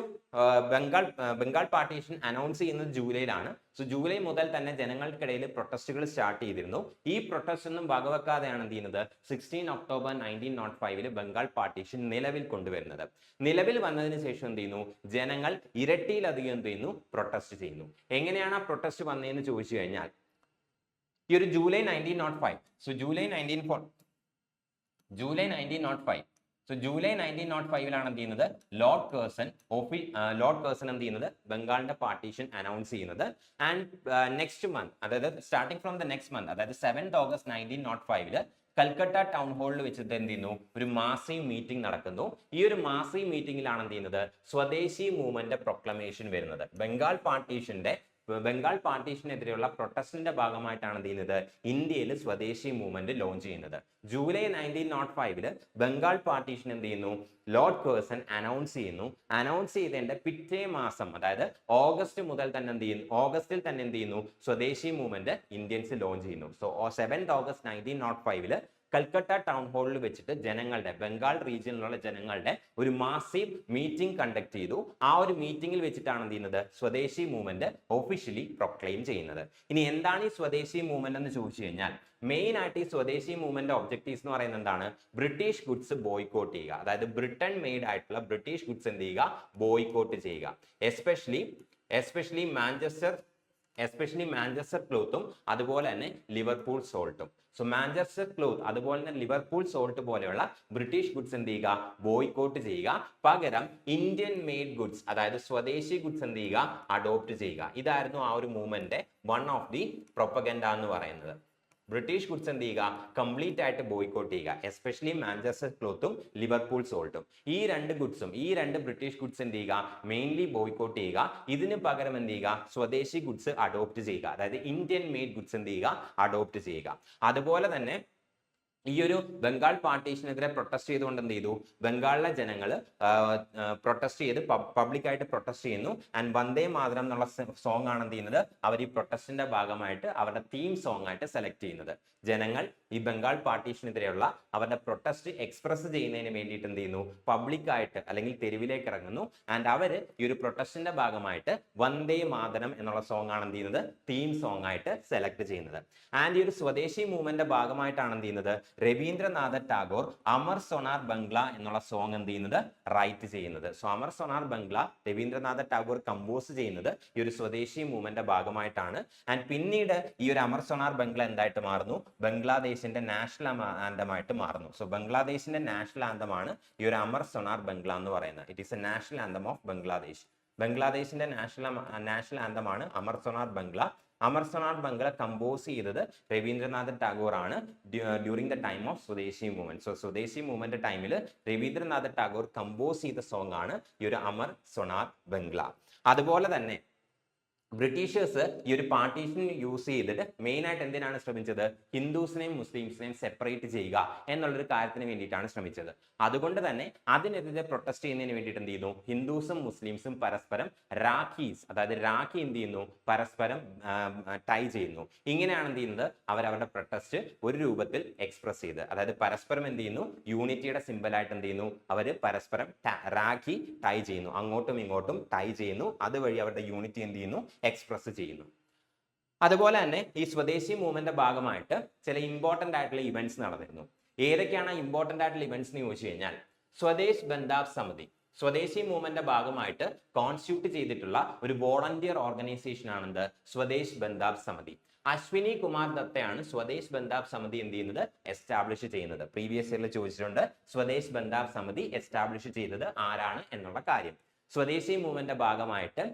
Speaker 1: ബംഗാൾ പാർട്ടീഷൻ അനൗൺസ് ചെയ്യുന്നത് ജൂലൈയിലാണ്. സോ ജൂലൈ മുതൽ തന്നെ ജനങ്ങൾക്കിടയിൽ പ്രൊട്ടസ്റ്റുകൾ സ്റ്റാർട്ട് ചെയ്തിരുന്നു. ഈ പ്രൊട്ടസ്റ്റ് ഒന്നും വകവെക്കാതെയാണ് എന്ത് ചെയ്യുന്നത്? 16 ഒക്ടോബർ 1905 ബംഗാൾ പാർട്ടീഷൻ നിലവിൽ കൊണ്ടുവരുന്നത്. നിലവിൽ വന്നതിന് ശേഷം എന്ത് ചെയ്യുന്നു? ജനങ്ങൾ ഇരട്ടിയിലധികം എന്ത് ചെയ്യുന്നു? പ്രൊട്ടസ്റ്റ് ചെയ്യുന്നു. എങ്ങനെയാണ് ആ പ്രൊട്ടസ്റ്റ് വന്നതെന്ന് ചോദിച്ചു കഴിഞ്ഞാൽ ഈ ഒരു ജൂലൈ 1905, സോ ജൂലൈ 1905 എന്ത് ചെയ്യുന്നത്? ലോർഡ് കേഴ്സൺ എന്ത് ചെയ്യുന്നത്? ബംഗാളിന്റെ പാർട്ടീഷൻ അനൗൺസ് ചെയ്യുന്നത്. ആൻഡ് നെക്സ്റ്റ് മന്ത്, അതായത് starting from the next month, അതായത് 7th ഓഗസ്റ്റ് 1905 കൽക്കട്ട ടൗൺ ഹാളിൽ വെച്ചിട്ട് എന്ത് ചെയ്യുന്നു? ഒരു മാസീവ് മീറ്റിംഗ് നടക്കുന്നു. ഈ ഒരു മാസീവ് മീറ്റിംഗിലാണ് എന്ത് ചെയ്യുന്നത്? സ്വദേശി മൂവ്മെന്റ് പ്രൊക്ലമേഷൻ വരുന്നത്. ബംഗാൾ പാർട്ടീഷനെതിരെയുള്ള പ്രൊട്ടസ്റ്റിന്റെ ഭാഗമായിട്ടാണ് എന്ത് ചെയ്യുന്നത്? ഇന്ത്യയിൽ സ്വദേശി മൂവ്മെന്റ് ലോഞ്ച് ചെയ്യുന്നത്. ജൂലൈ 1905 ബംഗാൾ പാർട്ടീഷൻ എന്ത് ചെയ്യുന്നു? ലോർഡ് കേഴ്സൺ അനൗൺസ് ചെയ്യുന്നു. അനൗൺസ് ചെയ്തതിന്റെ പിറ്റേ മാസം, അതായത് ഓഗസ്റ്റിൽ തന്നെ എന്ത് ചെയ്യുന്നു? സ്വദേശി മൂവ്മെന്റ് ഇന്ത്യൻസ് ലോഞ്ച് ചെയ്യുന്നു. So 7th August 1905 Calcutta town ഹാളിൽ വെച്ചിട്ട് ബംഗാൾ റീജിയനിലുള്ള ജനങ്ങളുടെ ഒരു മാസീവ് മീറ്റിംഗ് കണ്ടക്ട് ചെയ്തു. ആ ഒരു മീറ്റിംഗിൽ വെച്ചിട്ടാണ് എന്ത് ചെയ്യുന്നത്? സ്വദേശി മൂവ്മെന്റ് ഒഫീഷ്യലി പ്രൊക്ലെയിം ചെയ്യുന്നത്. ഇനി എന്താണ് ഈ സ്വദേശി മൂവ്മെന്റ് എന്ന് ചോദിച്ചു കഴിഞ്ഞാൽ മെയിൻ ആയിട്ട് ഈ സ്വദേശി മൂവ്മെന്റ് ഒബ്ജക്റ്റീവ്സ് എന്ന് പറയുന്നത് എന്താണ്? ബ്രിട്ടീഷ് ഗുഡ്സ് ബോയ്ക്കോട്ട് ചെയ്യുക. അതായത് ബ്രിട്ടൻ മെയ്ഡ് ആയിട്ടുള്ള ബ്രിട്ടീഷ് ഗുഡ്സ് എന്ത് ചെയ്യുക? ബോയ്ക്കോട്ട് ചെയ്യുക. എസ്പെഷ്യലി മാഞ്ചസ്റ്റർ എസ്പെഷ്യലി മാഞ്ചസ്റ്റർ ക്ലോത്തും അതുപോലെ തന്നെ ലിവർപൂൾ സോൾട്ടും. സോ മാഞ്ചസ്റ്റർ ക്ലോത്ത് അതുപോലെ തന്നെ ലിവർപൂൾ സോൾട്ട് പോലെയുള്ള ബ്രിട്ടീഷ് ഗുഡ്സ് എന്ത് ചെയ്യുക, ബോയ്ക്കോട്ട് ചെയ്യുക. പകരം ഇന്ത്യൻ മെയ്ഡ് ഗുഡ്സ് അതായത് സ്വദേശി ഗുഡ്സ് എന്ത് ചെയ്യുക, അഡോപ്റ്റ് ചെയ്യുക. ഇതായിരുന്നു ആ ഒരു movement one of the propaganda എന്ന് പറയുന്നത്. ബ്രിട്ടീഷ് ഗുഡ്സ് എന്ത് ചെയ്യുക, കംപ്ലീറ്റ് ആയിട്ട് ബോയ്ക്കോട്ട് ചെയ്യുക. എസ്പെഷ്യലി മാഞ്ചസ്റ്റർ ക്ലോത്തും ലിവർപൂൾ സോൾട്ടും. ഈ രണ്ട് ബ്രിട്ടീഷ് ഗുഡ്സ് എന്ത് ചെയ്യുക, മെയിൻലി ബോയ്ക്കോട്ട് ചെയ്യുക. ഇതിന് പകരം എന്ത് ചെയ്യുക, സ്വദേശി ഗുഡ്സ് അഡോപ്റ്റ് ചെയ്യുക. അതായത് ഇന്ത്യൻ മെയ്ഡ് ഗുഡ്സ് എന്ത് ചെയ്യുക, അഡോപ്റ്റ് ചെയ്യുക. അതുപോലെ തന്നെ ഈ ഒരു ബംഗാൾ പാർട്ടീഷനെതിരെ പ്രൊട്ടസ്റ്റ് ചെയ്തുകൊണ്ട് എന്ത് ചെയ്തു, ബംഗാളിലെ ജനങ്ങൾ പ്രൊട്ടസ്റ്റ് ചെയ്ത് പബ്ലിക്കായിട്ട് പ്രൊട്ടസ്റ്റ് ചെയ്യുന്നു. ആൻഡ് വന്ദേ മാതരം എന്നുള്ള സോങ് ആണ് എന്ത് ചെയ്യുന്നത്, അവർ ഈ പ്രൊട്ടസ്റ്റിന്റെ ഭാഗമായിട്ട് അവരുടെ തീം സോങ് ആയിട്ട് സെലക്ട് ചെയ്യുന്നത്. ജനങ്ങൾ ഈ ബംഗാൾ പാർട്ടീഷനെതിരെയുള്ള അവരുടെ പ്രൊട്ടസ്റ്റ് എക്സ്പ്രസ് ചെയ്യുന്നതിന് വേണ്ടിയിട്ട് എന്ത് ചെയ്യുന്നു, പബ്ലിക്കായിട്ട് അല്ലെങ്കിൽ തെരുവിലേക്ക് ഇറങ്ങുന്നു. ആൻഡ് അവര് ഈ ഒരു പ്രൊട്ടസ്റ്റിന്റെ ഭാഗമായിട്ട് വന്ദേ മാതരം എന്നുള്ള സോങ് ആണ് എന്ത് ചെയ്യുന്നത്, തീം സോങ് ആയിട്ട് സെലക്ട് ചെയ്യുന്നത്. ആൻഡ് ഈ ഒരു സ്വദേശി മൂവ്മെന്റിന്റെ ഭാഗമായിട്ടാണ് എന്ത് ചെയ്യുന്നത്, രവീന്ദ്രനാഥ ടാഗോർ അമർ സോനാർ ബംഗ്ല എന്നുള്ള സോങ് എന്ത് ചെയ്യുന്നത്, റൈറ്റ് ചെയ്യുന്നത്. സോ അമർ സോനാർ ബംഗ്ല രവീന്ദ്രനാഥ ടാഗോർ കമ്പോസ് ചെയ്യുന്നത് ഈ ഒരു സ്വദേശി മൂവ്മെന്റിന്റെ ഭാഗമായിട്ടാണ്. ആൻഡ് പിന്നീട് ഈ ഒരു അമർ സോനാർ ബംഗ്ല എന്തായിട്ട് മാറുന്നു, ബംഗ്ലാദേശിന്റെ നാഷണൽ ആന്തമായിട്ട് മാറുന്നു. സോ ബംഗ്ലാദേശിന്റെ നാഷണൽ ആന്തമാണ് ഈ ഒരു അമർ സോനാർ ബംഗ്ല എന്ന് പറയുന്നത്. It is a national anthem of Bangladesh. ബംഗ്ലാദേശിന്റെ നാഷണൽ ആന്തമാണ് അമർ സോനാർ ബംഗ്ല. അമർ സോനാർ ബംഗ്ല കമ്പോസ് ചെയ്തത് രവീന്ദ്രനാഥ ടാഗോർ ആണ് during the time of swadeshi movement. So swadeshi movement ടൈമിൽ രവീന്ദ്രനാഥ ടാഗോർ കമ്പോസ് ചെയ്ത സോങ് ആണ് ഈ ഒരു അമർ സോനാർ ബംഗ്ല. അതുപോലെ തന്നെ ബ്രിട്ടീഷേഴ്സ് ഈ ഒരു പാർട്ടീഷൻ യൂസ് ചെയ്തിട്ട് മെയിൻ ആയിട്ട് എന്തിനാണ് ശ്രമിച്ചത്, ഹിന്ദുസിനെയും മുസ്ലിംസിനെയും സെപ്പറേറ്റ് ചെയ്യുക എന്നുള്ളൊരു കാര്യത്തിന് വേണ്ടിയിട്ടാണ് ശ്രമിച്ചത്. അതുകൊണ്ട് തന്നെ അതിനെതിരെ പ്രൊട്ടസ്റ്റ് ചെയ്യുന്നതിന് വേണ്ടിയിട്ട് എന്ത് ചെയ്യുന്നു, ഹിന്ദുസും മുസ്ലിംസും പരസ്പരം രാഖീസ് അതായത് രാഖി എന്ത് ചെയ്യുന്നു, പരസ്പരം ടൈ ചെയ്യുന്നു. ഇങ്ങനെയാണ് എന്ത് ചെയ്യുന്നത്, അവരവരുടെ പ്രൊട്ടസ്റ്റ് ഒരു രൂപത്തിൽ എക്സ്പ്രസ് ചെയ്ത്, അതായത് പരസ്പരം എന്ത് ചെയ്യുന്നു, യൂണിറ്റിയുടെ സിമ്പലായിട്ട് എന്ത് ചെയ്യുന്നു, അവർ പരസ്പരം രാഖി ടൈ ചെയ്യുന്നു, അങ്ങോട്ടും ഇങ്ങോട്ടും ടൈ ചെയ്യുന്നു. അതുവഴി അവരുടെ യൂണിറ്റി എന്ത് ചെയ്യുന്നു, എക്സ്പ്രസ് ചെയ്യുന്നു. അതുപോലെ തന്നെ ഈ സ്വദേശി മൂവ്മെന്റിന്റെ ഭാഗമായിട്ട് ചില ഇമ്പോർട്ടന്റ് ആയിട്ടുള്ള ഇവന്റ്സ് നടന്നിരുന്നു. ഏതൊക്കെയാണ് ഇമ്പോർട്ടന്റ് ആയിട്ടുള്ള ഇവന്റ്സ് എന്ന് ചോദിച്ചു കഴിഞ്ഞാൽ, സ്വദേശ് ബന്ധാവ് സമിതി സ്വദേശി മൂവ്മെന്റിന്റെ ഭാഗമായിട്ട് കോൺസ്റ്റിറ്റ്യൂട്ട് ചെയ്തിട്ടുള്ള ഒരു വോളണ്ടിയർ ഓർഗനൈസേഷൻ ആണെന്ത്, സ്വദേശ് ബന്ധാവ് സമിതി. അശ്വിനി കുമാർ ദത്തയാണ് സ്വദേശ് ബന്ധാവ് സമിതി എന്ത് ചെയ്യുന്നത്, എസ്റ്റാബ്ലിഷ് ചെയ്യുന്നത്. പ്രീവിയസ് ഇയറിൽ ചോദിച്ചിട്ടുണ്ട് സ്വദേശ് ബന്ധാവ് സമിതി എസ്റ്റാബ്ലിഷ് ചെയ്തത് ആരാണ് എന്നുള്ള കാര്യം. സ്വദേശി മൂവ്മെന്റിന്റെ ഭാഗമായിട്ട്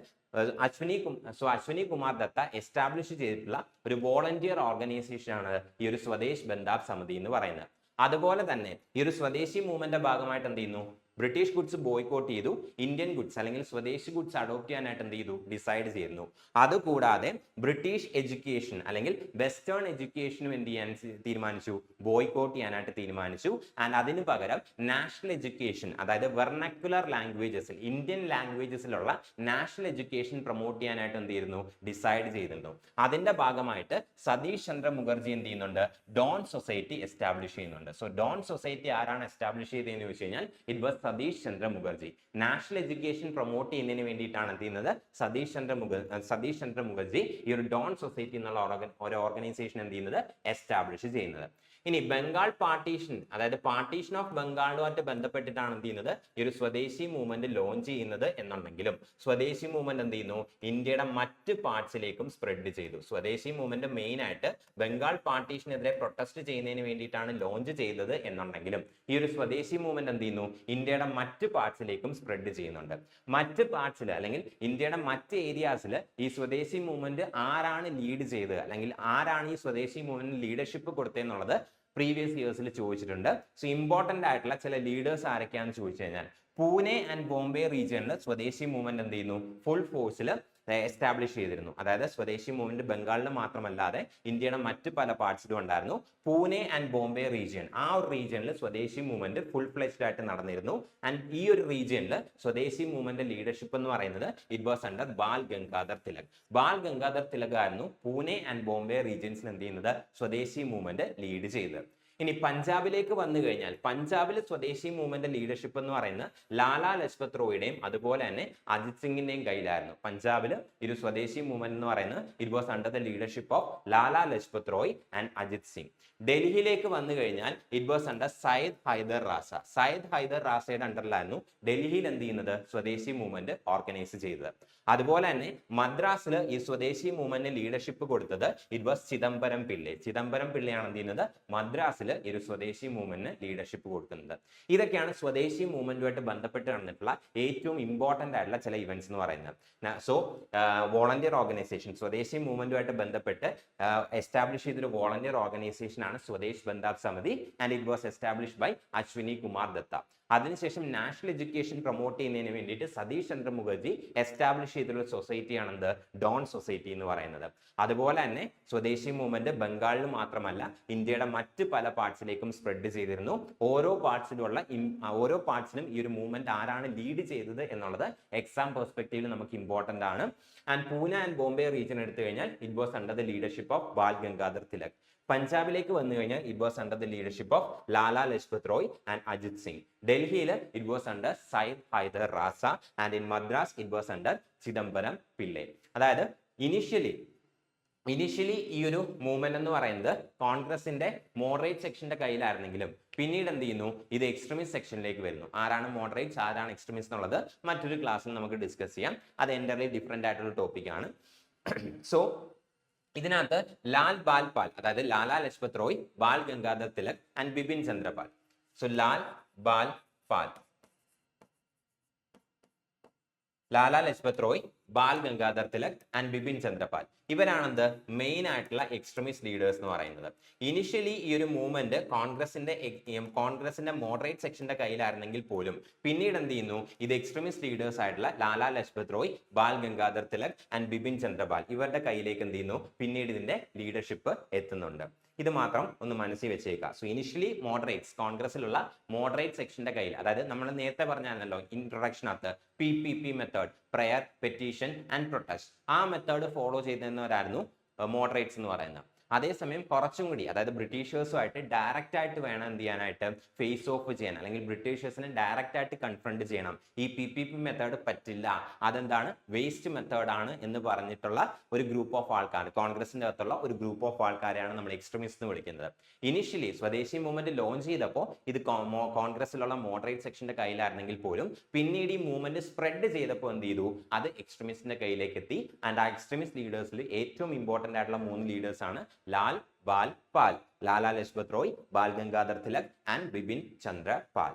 Speaker 1: അശ്വിനി കുമാർ ദത്ത എസ്റ്റാബ്ലിഷ് ചെയ്തിട്ടുള്ള ഒരു വോളണ്ടിയർ ഓർഗനൈസേഷൻ ആണ് ഈ ഒരു സ്വദേശ് ബന്ധാവ് സമിതി എന്ന് പറയുന്നത്. അതുപോലെ തന്നെ ഈ ഒരു സ്വദേശി മൂവ്മെന്റിന്റെ ഭാഗമായിട്ട് എന്ത് ചെയ്യുന്നു, ബ്രിട്ടീഷ് ഗുഡ്സ് ബോയ്ക്കോട്ട് ചെയ്തു, ഇന്ത്യൻ ഗുഡ്സ് അല്ലെങ്കിൽ സ്വദേശി ഗുഡ്സ് അഡോപ്റ്റ് ചെയ്യാനായിട്ട് എന്ത് ചെയ്തു, ഡിസൈഡ് ചെയ്യുന്നു. അതുകൂടാതെ ബ്രിട്ടീഷ് എഡ്യൂക്കേഷൻ അല്ലെങ്കിൽ വെസ്റ്റേൺ എഡ്യൂക്കേഷനും എന്ത് ചെയ്യാൻ തീരുമാനിച്ചു, ബോയ്ക്കോട്ട് ചെയ്യാനായിട്ട് തീരുമാനിച്ചു. ആൻഡ് അതിന് പകരം നാഷണൽ എഡ്യൂക്കേഷൻ അതായത് വെർണക്കുലർ ലാംഗ്വേജസിൽ ഇന്ത്യൻ ലാംഗ്വേജസിലുള്ള നാഷണൽ എഡ്യൂക്കേഷൻ പ്രൊമോട്ട് ചെയ്യാനായിട്ട് എന്ത് ചെയ്യുന്നു, ഡിസൈഡ് ചെയ്തിരുന്നു. അതിന്റെ ഭാഗമായിട്ട് സതീഷ് ചന്ദ്ര മുഖർജി എന്ത് ചെയ്യുന്നുണ്ട്, ഡോൺ സൊസൈറ്റി എസ്റ്റാബ്ലിഷ് ചെയ്യുന്നുണ്ട്. സോ ഡോൺ സൊസൈറ്റി ആരാണ് എസ്റ്റാബ്ലിഷ് ചെയ്തതെന്ന് ചോദിച്ചു കഴിഞ്ഞാൽ it was Satish Chandra Mukherjee. National education promote ചെയ്യുന്നതിന് വേണ്ടിയിട്ടാണ് എന്ത് ചെയ്യുന്നത്, സതീഷ് ചന്ദ്ര മുഖർജി ഈ ഒരു ഡോൺ സൊസൈറ്റി എന്നുള്ള ഒരു ഓർഗനൈസേഷൻ എന്ത് ചെയ്യുന്നത്, എസ്റ്റാബ്ലിഷ് ചെയ്യുന്നത്. ഇനി ബംഗാൾ പാർട്ടീഷൻ അതായത് പാർട്ടീഷൻ ഓഫ് ബംഗാളുമായിട്ട് ബന്ധപ്പെട്ടിട്ടാണ് എന്ത് ചെയ്യുന്നത്, ഈ ഒരു സ്വദേശി മൂവ്മെന്റ് ലോഞ്ച് ചെയ്യുന്നത് എന്നുണ്ടെങ്കിലും സ്വദേശി മൂവ്മെന്റ് എന്ത് ചെയ്യുന്നു, ഇന്ത്യയുടെ മറ്റ് പാർട്സിലേക്കും സ്പ്രെഡ് ചെയ്തു. സ്വദേശി മൂവ്മെന്റ് മെയിൻ ആയിട്ട് ബംഗാൾ പാർട്ടീഷനെതിരെ പ്രൊട്ടസ്റ്റ് ചെയ്യുന്നതിന് വേണ്ടിയിട്ടാണ് ലോഞ്ച് ചെയ്തത് എന്നുണ്ടെങ്കിലും ഈ ഒരു സ്വദേശി മൂവ്മെന്റ് എന്ത് ചെയ്യുന്നു, ഇന്ത്യയുടെ മറ്റ് പാർട്സിലേക്കും സ്പ്രെഡ് ചെയ്യുന്നുണ്ട്. മറ്റ് പാർട്സിൽ അല്ലെങ്കിൽ ഇന്ത്യയുടെ മറ്റ് ഏരിയാസിൽ ഈ സ്വദേശി മൂവ്മെന്റ് ആരാണ് ലീഡ് ചെയ്തത് അല്ലെങ്കിൽ ആരാണ് ഈ സ്വദേശി മൂവ്മെന്റ് ലീഡർഷിപ്പ് കൊടുത്തതെന്നുള്ളത് പ്രീവിയസ് ഇയേഴ്സിൽ ചോദിച്ചിട്ടുണ്ട്. സോ ഇമ്പോർട്ടന്റ് ആയിട്ടുള്ള ചില ലീഡേഴ്സ് ആരൊക്കെയാണെന്ന് ചോദിച്ചു കഴിഞ്ഞാൽ, പൂനെ ആൻഡ് ബോംബെ റീജിയനിൽ സ്വദേശി മൂവ്മെന്റ് എന്ത് ചെയ്യുന്നു, ഫുൾ ഫോഴ്സിൽ എസ്റ്റാബ്ലിഷ് ചെയ്തിരുന്നു. അതായത് സ്വദേശി മൂവ്മെന്റ് ബംഗാളിൽ മാത്രമല്ലാതെ ഇന്ത്യയുടെ മറ്റ് പല പാർട്സിലും ഉണ്ടായിരുന്നു. പൂനെ ആൻഡ് ബോംബെ റീജിയൻ, ആ ഒരു റീജിയനിൽ സ്വദേശി മൂവ്മെന്റ് ഫുൾ ഫ്ലെജ്ഡ് ആയിട്ട് നടന്നിരുന്നു. ആൻഡ് ഈ ഒരു റീജിയനിൽ സ്വദേശി മൂവ്മെന്റ് ലീഡർഷിപ്പ് എന്ന് പറയുന്നത് ഇറ്റ് വാസ് അണ്ടർ ബാൽ ഗംഗാധർ തിലക്. ബാൽ ഗംഗാധർ തിലക് ആയിരുന്നു പൂനെ ആൻഡ് ബോംബെ റീജിയൻസിൽ എന്ത് ചെയ്യുന്നത്, സ്വദേശി മൂവ്മെന്റ് ലീഡ് ചെയ്തത്. ഇനി പഞ്ചാബിലേക്ക് വന്നു കഴിഞ്ഞാൽ പഞ്ചാബിൽ സ്വദേശി മൂവ്മെന്റ് ലീഡർഷിപ്പ് എന്ന് പറയുന്നത് ലാലാ ലജ്പത് റോയുടെയും അതുപോലെ തന്നെ അജിത് സിംഗിന്റെയും കയ്യിലായിരുന്നു. പഞ്ചാബിൽ ഒരു സ്വദേശി മൂവ്മെന്റ് എന്ന് പറയുന്നത് it was under the leadership of Lala Lajpat Rai and Ajit Singh. ഡൽഹിയിലേക്ക് വന്നു കഴിഞ്ഞാൽ it was under Syed Haider Raza. Syed Haider റാസയുടെ അണ്ടറിലായിരുന്നു ഡൽഹിയിൽ എന്ത് ചെയ്യുന്നത് സ്വദേശി മൂവ്മെന്റ് ഓർഗനൈസ് ചെയ്തത്. അതുപോലെ തന്നെ മദ്രാസിൽ ഈ സ്വദേശി മൂവ്മെന്റിന് ലീഡർഷിപ്പ് കൊടുത്തത് ഇറ്റ് വാസ് ചിദംബരം പിള്ളെ. ചിദംബരം പിള്ളയാണ് എന്ത് ചെയ്യുന്നത് മദ്രാസിൽ ഈ ഒരു സ്വദേശി മൂവ്മെന്റിന് ലീഡർഷിപ്പ് കൊടുക്കുന്നത്. ഇതൊക്കെയാണ് സ്വദേശി മൂവ്മെന്റുമായിട്ട് ബന്ധപ്പെട്ട് നടന്നിട്ടുള്ള ഏറ്റവും ഇമ്പോർട്ടന്റ് ആയിട്ടുള്ള ചില ഇവന്റ്സ് എന്ന് പറയുന്നത്. സോ വോളണ്ടിയർ ഓർഗനൈസേഷൻ സ്വദേശി മൂവ്മെന്റുമായിട്ട് ബന്ധപ്പെട്ട് എസ്റ്റാബ്ലിഷ് ചെയ്തൊരു വോളണ്ടിയർ ഓർഗനൈസേഷൻ ആണ് Swadesh Bandhav Samiti and it was establish by Ashwini Kumar Dutta. അതിനുശേഷം നാഷണൽ എഡ്യൂക്കേഷൻ പ്രൊമോട്ട് ചെയ്യുന്നതിന് വേണ്ടിയിട്ട് സതീഷ് ചന്ദ്ര മുഖർജി എസ്റ്റാബ്ലിഷ് ചെയ്തിട്ടുള്ള സൊസൈറ്റിയാണെന്ത് ഡോൺ സൊസൈറ്റി എന്ന് പറയുന്നത്. അതുപോലെ തന്നെ സ്വദേശി മൂവ്മെന്റ് ബംഗാളിൽ മാത്രമല്ല ഇന്ത്യയുടെ മറ്റ് പല പാർട്സിലേക്കും സ്പ്രെഡ് ചെയ്തിരുന്നു. ഓരോ പാർട്സിലും ഈ ഒരു മൂവ്മെന്റ് ആരാണ് ലീഡ് ചെയ്തത് എന്നുള്ളത് എക്സാം പെർസ്പെക്റ്റീവിൽ നമുക്ക് ഇമ്പോർട്ടന്റ് ആണ്. And Pune and Bombay region എടുത്തു കഴിഞ്ഞാൽ it was under the leadership of Bal Gangadhar Tilak. പഞ്ചാബിലേക്ക് വന്നു കഴിഞ്ഞാൽ it was under the leadership of Lala Lajpat Rai and Ajit Singh. ഡൽഹിയിൽ it was under Syed Haider Raza and in Madras it was under Chidambaram Pillai. അതായത് ഇനിഷ്യലി ഈ ഒരു മൂവ്മെന്റ് എന്ന് പറയുന്നത് കോൺഗ്രസിന്റെ മോഡറേറ്റ് സെക്ഷന്റെ കയ്യിലായിരുന്നെങ്കിലും പിന്നീട് എന്ത് ചെയ്യുന്നു ഇത് എക്സ്ട്രീമിസ്റ്റ് സെക്ഷനിലേക്ക് വരുന്നു. ആരാണ് മോഡറേറ്റ്സ് ആരാണ് എക്സ്ട്രീമിസ്റ്റ് എന്നുള്ളത് മറ്റൊരു ക്ലാസ്സിൽ നമുക്ക് ഡിസ്കസ് ചെയ്യാം. അത് എൻ്റർലി ഡിഫറെന്റ് ആയിട്ടുള്ള ടോപ്പിക്കാണ്. സോ ഇതിനകത്ത് ലാൽ ബാൽ പാൽ അതായത് ലാലാ ലജ്പത് റോയ്, ബാൽ ഗംഗാധർ തിലക് ആൻഡ് ബിപിൻ ചന്ദ്രപാൽ. സോ ലാൽ ബാൽ പാൽ, ലാലാ ലജ്പത് റോയ്, ബാൽ ഗംഗാധർ തിലക് ആൻഡ് ബിപിൻ ചന്ദ്രപാൽ ഇവരാണെന്ത് മെയിൻ ആയിട്ടുള്ള എക്സ്ട്രീമിസ്റ്റ് ലീഡേഴ്സ് എന്ന് പറയുന്നത്. ഇനിഷ്യലി ഈ ഒരു മൂവ്മെന്റ് കോൺഗ്രസിന്റെ മോഡറേറ്റ് സെക്ഷന്റെ കയ്യിലായിരുന്നെങ്കിൽ പോലും പിന്നീട് എന്ത് ചെയ്യുന്നു ഇത് എക്സ്ട്രീമിസ്റ്റ് ലീഡേഴ്സ് ആയിട്ടുള്ള ലാലാ ലജ്പത് റോയ്, ബാൽ ഗംഗാധർ തിലക് ആൻഡ് ബിപിൻ ചന്ദ്രപാൽ ഇവരുടെ കയ്യിലേക്ക് എന്ത് ചെയ്യുന്നു പിന്നീട് ഇതിന്റെ ലീഡർഷിപ്പ് എത്തുന്നുണ്ട്. ഇത് മാത്രം ഒന്ന് മനസ്സിൽ വെച്ചേക്കുക. സോ ഇനിഷ്യലി മോഡറേറ്റ്സ് കോൺഗ്രസിലുള്ള മോഡറേറ്റ് സെക്ഷന്റെ കയ്യിൽ, അതായത് നമ്മൾ നേരത്തെ പറഞ്ഞാണല്ലോ ഇൻട്രൊഡക്ഷനകത്ത് PPP method, prayer, petition and protest, ആ മെത്തേഡ് ഫോളോ ചെയ്തിരുന്നവരായിരുന്നു മോഡറേറ്റ്സ് എന്ന് പറയുന്നത്. അതേസമയം കുറച്ചും കൂടി അതായത് ബ്രിട്ടീഷേഴ്സുമായിട്ട് ഡയറക്റ്റ് ആയിട്ട് വേണം എന്ത് ചെയ്യാനായിട്ട് ഫേസ് ഓഫ് ചെയ്യാൻ, അല്ലെങ്കിൽ ബ്രിട്ടീഷേഴ്സിനെ ഡയറക്റ്റ് ആയിട്ട് കൺഫ്രണ്ട് ചെയ്യണം. ഈ PPP മെത്തേഡ് പറ്റില്ല, അതെന്താണ് വേസ്റ്റ് മെത്തേഡാണ് എന്ന് പറഞ്ഞിട്ടുള്ള ഒരു ഗ്രൂപ്പ് ഓഫ് ആൾക്കാർ, കോൺഗ്രസിന്റെ അകത്തുള്ള ഒരു ഗ്രൂപ്പ് ഓഫ് ആൾക്കാരെയാണ് നമ്മൾ എക്സ്ട്രീമിസ്റ്റ് എന്ന് വിളിക്കുന്നത്. ഇനിഷ്യലി സ്വദേശി മൂവ്മെന്റ് ലോഞ്ച് ചെയ്തപ്പോൾ ഇത് കോൺഗ്രസിലുള്ള മോഡറേറ്റ് സെക്ഷന്റെ കയ്യിലായിരുന്നെങ്കിൽ പോലും പിന്നീട് ഈ മൂവ്മെന്റ് സ്പ്രെഡ് ചെയ്തപ്പോൾ എന്ത് ചെയ്തു അത് എക്സ്ട്രീമിസ്റ്റിന്റെ കയ്യിലേക്ക് എത്തി. ആൻഡ് ആ എക്സ്ട്രീമിസ്റ്റ് ലീഡേഴ്സിൽ ഏറ്റവും ഇമ്പോർട്ടന്റ് ആയിട്ടുള്ള 3 ലീഡേഴ്സ് ആണ് ലാൽ ബാൽ പാൽ, ലാലാ ലജ്പത് റോയ്, ബാൽ ഗംഗാധർ തിലക് ആൻഡ് ബിപിൻ ചന്ദ്ര പാൽ.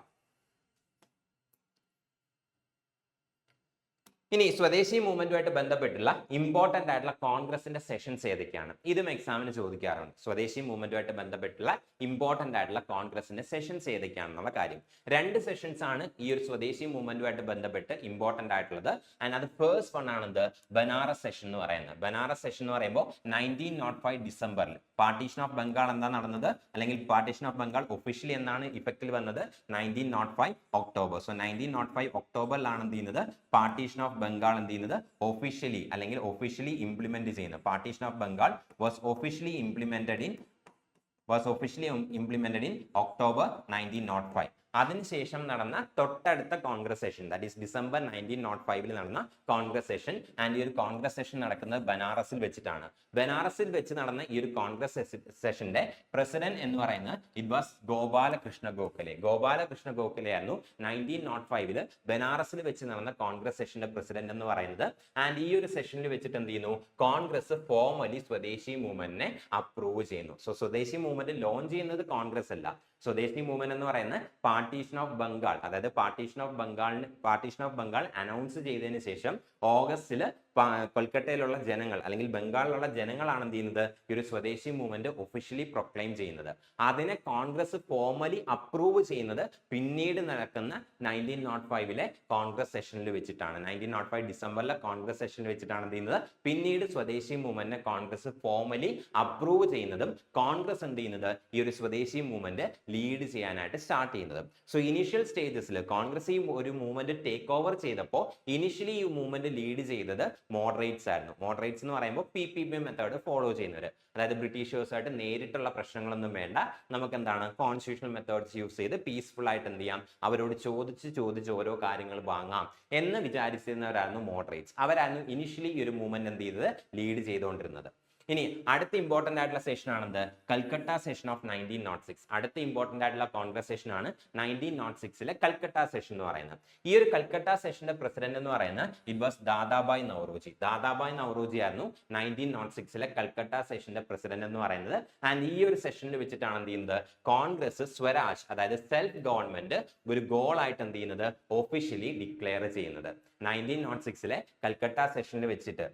Speaker 1: ഇനി സ്വദേശി മൂവ്മെന്റുമായിട്ട് ബന്ധപ്പെട്ടുള്ള ഇമ്പോർട്ടന്റ് ആയിട്ടുള്ള കോൺഗ്രസിന്റെ സെഷൻസ് ഏതൊക്കെയാണ്? ഇതും എക്സാമിന് ചോദിക്കാറുണ്ട്. സ്വദേശി മൂവ്മെന്റുമായിട്ട് ബന്ധപ്പെട്ടുള്ള ഇമ്പോർട്ടന്റ് ആയിട്ടുള്ള കോൺഗ്രസിന്റെ സെഷൻസ് ഏതൊക്കെയാണെന്നുള്ള കാര്യം. 2 സെഷൻസ് ആണ് ഈ ഒരു സ്വദേശി മൂവ്മെന്റുമായിട്ട് ബന്ധപ്പെട്ട് ഇമ്പോർട്ടന്റ് ആയിട്ടുള്ളത്. ആൻഡ് അത് ഫേസ്റ്റ് വൺ ആണെന്ത് ബനാറസ് സെഷൻ എന്ന് പറയുന്നത്. ബനാറസ് സെഷൻ എന്ന് പറയുമ്പോൾ 1905 ഡിസംബറിൽ പാർട്ടീഷൻ ഓഫ് ബംഗാൾ എന്താ നടന്നത്, അല്ലെങ്കിൽ പാർട്ടീഷൻ ഓഫ് ബംഗാൾ ഒഫീഷ്യലി എന്നാണ് ഇഫക്റ്റിൽ വന്നത് 1905 ഒക്ടോബർ. സോ 1905 ഒക്ടോബറിലാണ് എന്ത് ചെയ്യുന്നത് പാർട്ടീഷൻ ഓഫ് ബംഗാൾ എന്ത് ചെയ്യുന്നത് ഒഫീഷ്യലി ഇംപ്ലിമെന്റ് ചെയ്യുന്നത്. Partition of Bengal was officially implemented in October 1905. അതിനുശേഷം നടന്ന തൊട്ടടുത്ത Congress session, that is December 1905 നടന്ന കോൺഗ്രസ് സെഷൻ. ആൻഡ് ഈ ഒരു കോൺഗ്രസ് സെഷൻ നടക്കുന്നത് ബനാറസിൽ വെച്ചിട്ടാണ്. ബനാറസിൽ വെച്ച് നടന്ന ഈ ഒരു കോൺഗ്രസ് സെഷന്റെ പ്രസിഡന്റ് എന്ന് പറയുന്നത് ഇറ്റ് വാസ് ഗോപാലകൃഷ്ണ ഗോഖലെ. ഗോപാലകൃഷ്ണ ഗോഖലെ ആയിരുന്നു 1905 ബനാറസിൽ വെച്ച് നടന്ന കോൺഗ്രസ് സെഷന്റെ പ്രസിഡന്റ് എന്ന് പറയുന്നത്. ആൻഡ് ഈ ഒരു സെഷനിൽ വെച്ചിട്ട് എന്ത് ചെയ്യുന്നു കോൺഗ്രസ് ഫോർമലി സ്വദേശി മൂവ്മെന്റിനെ അപ്രൂവ് ചെയ്യുന്നു. സോ സ്വദേശി മൂവ്മെന്റ് ലോഞ്ച് ചെയ്യുന്നത് കോൺഗ്രസ് അല്ല. സ്വദേശി മൂവ്മെന്റ് എന്ന് പറയുന്നത് പാർട്ടീഷൻ ഓഫ് ബംഗാൾ, അതായത് പാർട്ടീഷൻ ഓഫ് ബംഗാൾ അനൗൺസ് ചെയ്തതിന് ശേഷം ഓഗസ്റ്റിൽ കൊൽക്കത്തയിലുള്ള ജനങ്ങൾ അല്ലെങ്കിൽ ബംഗാളിലുള്ള ജനങ്ങളാണ് എന്ത് ചെയ്യുന്നത് ഈ ഒരു സ്വദേശി മൂവ്മെന്റ് ഒഫീഷ്യലി പ്രൊക്ലെയിം ചെയ്യുന്നത്. അതിനെ കോൺഗ്രസ് ഫോർമലി അപ്രൂവ് ചെയ്യുന്നത് പിന്നീട് നടക്കുന്ന 1905 കോൺഗ്രസ് സെഷനിൽ വെച്ചിട്ടാണ്. 1905 ഡിസംബറിലെ കോൺഗ്രസ് സെഷനിൽ വെച്ചിട്ടാണ് എന്ത് ചെയ്യുന്നത് പിന്നീട് സ്വദേശി മൂവ്മെന്റിനെ കോൺഗ്രസ് ഫോർമലി അപ്രൂവ് ചെയ്യുന്നതും കോൺഗ്രസ് എന്ത് ചെയ്യുന്നത് ഈ ഒരു സ്വദേശി മൂവ്മെന്റ് ലീഡ് ചെയ്യാനായിട്ട് സ്റ്റാർട്ട് ചെയ്യുന്നത്. സോ ഇനീഷ്യൽ സ്റ്റേജസിൽ കോൺഗ്രസ് ഈ ഒരു മൂവ്മെന്റ് ടേക്ക് ഓവർ ചെയ്തപ്പോൾ ഇനിഷ്യലി ഈ മൂവ്മെന്റ് ലീഡ് ചെയ്തത് മോഡറേറ്റ്സ് ആയിരുന്നു. മോഡറേറ്റ്സ് എന്ന് പറയുമ്പോൾ PPP മെത്തേഡ് ഫോളോ ചെയ്യുന്നവർ, അതായത് ബ്രിട്ടീഷേഴ്സായിട്ട് നേരിട്ടുള്ള പ്രശ്നങ്ങളൊന്നും വേണ്ട, നമുക്ക് എന്താണ് കോൺസ്റ്റിറ്റ്യൂഷണൽ മെത്തേഡ്സ് യൂസ് ചെയ്ത് പീസ്ഫുൾ ആയിട്ട് എന്ത് ചെയ്യാം, അവരോട് ചോദിച്ച് ഓരോ കാര്യങ്ങൾ വാങ്ങാം എന്ന് വിചാരിച്ചിരുന്നവരായിരുന്നു മോഡറേറ്റ്സ്. അവരായിരുന്നു ഇനിഷ്യലി ഈ ഒരു മൂവ്മെന്റ് എന്ത് ചെയ്തത്, ലീഡ് ചെയ്തുകൊണ്ടിരുന്നത്. ഇനി അടുത്ത ഇമ്പോർട്ടന്റ് ആയിട്ടുള്ള സെഷൻ ആണെന്ത്, കൽക്കട്ട സെഷൻ ഓഫ് 1906. അടുത്ത ഇമ്പോർട്ടന്റ് ആയിട്ടുള്ള കോൺഗ്രസ് സെഷൻ ആണ് 1906 കൽക്കട്ട സെഷൻ എന്ന് പറയുന്നത്. ഈ ഒരു കൽക്കട്ട സെഷന്റെ പ്രസിഡന്റ് എന്ന് പറയുന്നത് ഇറ്റ് വാസ് ദാദാബായ് നൗറോജി. ദാദാബായ് നൗറോജി ആയിരുന്നു 1906 കൽക്കട്ട സെഷന്റെ പ്രസിഡന്റ് എന്ന് പറയുന്നത്. ആൻഡ് ഈ ഒരു സെഷനിൽ വെച്ചിട്ടാണ് എന്ത് ചെയ്യുന്നത്, കോൺഗ്രസ് സ്വരാജ് അതായത് സെൽഫ് ഗവൺമെന്റ് ഒരു ഗോൾ ആയിട്ട് എന്ത് ചെയ്യുന്നത്, ഒഫീഷ്യലി ഡിക്ലെയർ ചെയ്യുന്നത്. 1906 കൽക്കട്ട സെഷനിൽ വെച്ചിട്ട്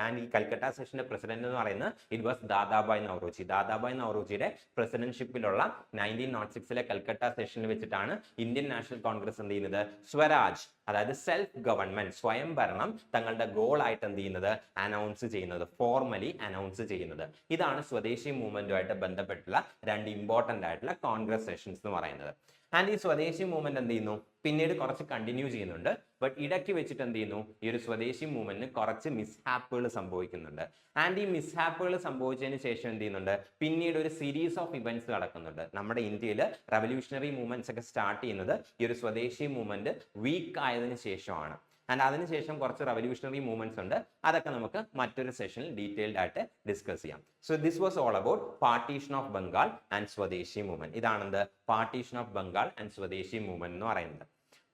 Speaker 1: ആൻഡ് ഈ കൽക്കട്ട സെഷന്റെ പ്രസിഡന്റ് എന്ന് പറയുന്നത് ഇറ്റ് വാസ് ദാദാബായ് നൗറോജി. ദാദാബായ് നൗറോജിയുടെ പ്രസിഡന്റ്ഷിപ്പിലുള്ള 1906 കൽക്കട്ട സെഷനിൽ വെച്ചിട്ടാണ് ഇന്ത്യൻ നാഷണൽ കോൺഗ്രസ് എന്ത് ചെയ്യുന്നത്, സ്വരാജ് അതായത് സെൽഫ് ഗവൺമെന്റ് സ്വയം ഭരണം തങ്ങളുടെ ഗോൾ ആയിട്ട് എന്ത് ചെയ്യുന്നത്, അനൗൺസ് ചെയ്യുന്നത്, ഫോർമലി അനൗൺസ് ചെയ്യുന്നത്. ഇതാണ് സ്വദേശി മൂവ്മെന്റുമായിട്ട് ബന്ധപ്പെട്ടുള്ള രണ്ട് ഇമ്പോർട്ടന്റ് ആയിട്ടുള്ള കോൺഗ്രസ് സെഷൻസ് എന്ന് പറയുന്നത്. ആൻഡ് ഈ സ്വദേശി മൂവ്മെന്റ് എന്ത് ചെയ്യുന്നു, പിന്നീട് കുറച്ച് കണ്ടിന്യൂ ചെയ്യുന്നുണ്ട്. ബട്ട് ഇടയ്ക്ക് വെച്ചിട്ട് എന്ത് ചെയ്യുന്നു, ഈ ഒരു സ്വദേശി മൂവ്മെന്റിന് കുറച്ച് മിസ്ഹാപ്പുകൾ സംഭവിക്കുന്നുണ്ട്. ആൻഡ് ഈ മിസ്ഹാപ്പുകൾ സംഭവിച്ചതിന് ശേഷം എന്ത് ചെയ്യുന്നുണ്ട്, പിന്നീട് ഒരു സീരീസ് ഓഫ് ഇവന്റ്സ് നടക്കുന്നുണ്ട്. നമ്മുടെ ഇന്ത്യയിൽ റവല്യൂഷണറി മൂവ്മെന്റ്സ് ഒക്കെ സ്റ്റാർട്ട് ചെയ്യുന്നത് ഈ ഒരു സ്വദേശി മൂവ്മെന്റ് വീക്ക് ആയതിനു ശേഷമാണ്. ആൻഡ് അതിനുശേഷം കുറച്ച് റവല്യൂഷണറി മൂവ്മെന്റ്സ് ഉണ്ട്, അതൊക്കെ നമുക്ക് മറ്റൊരു സെഷനിൽ ഡീറ്റെയിൽഡ് ആയിട്ട് ഡിസ്കസ് ചെയ്യാം. So this was all about partition of Bengal and swadeshi movement. ഇതാണെന്ത്, partition of Bengal and swadeshi movement എന്ന് പറയുന്നത്.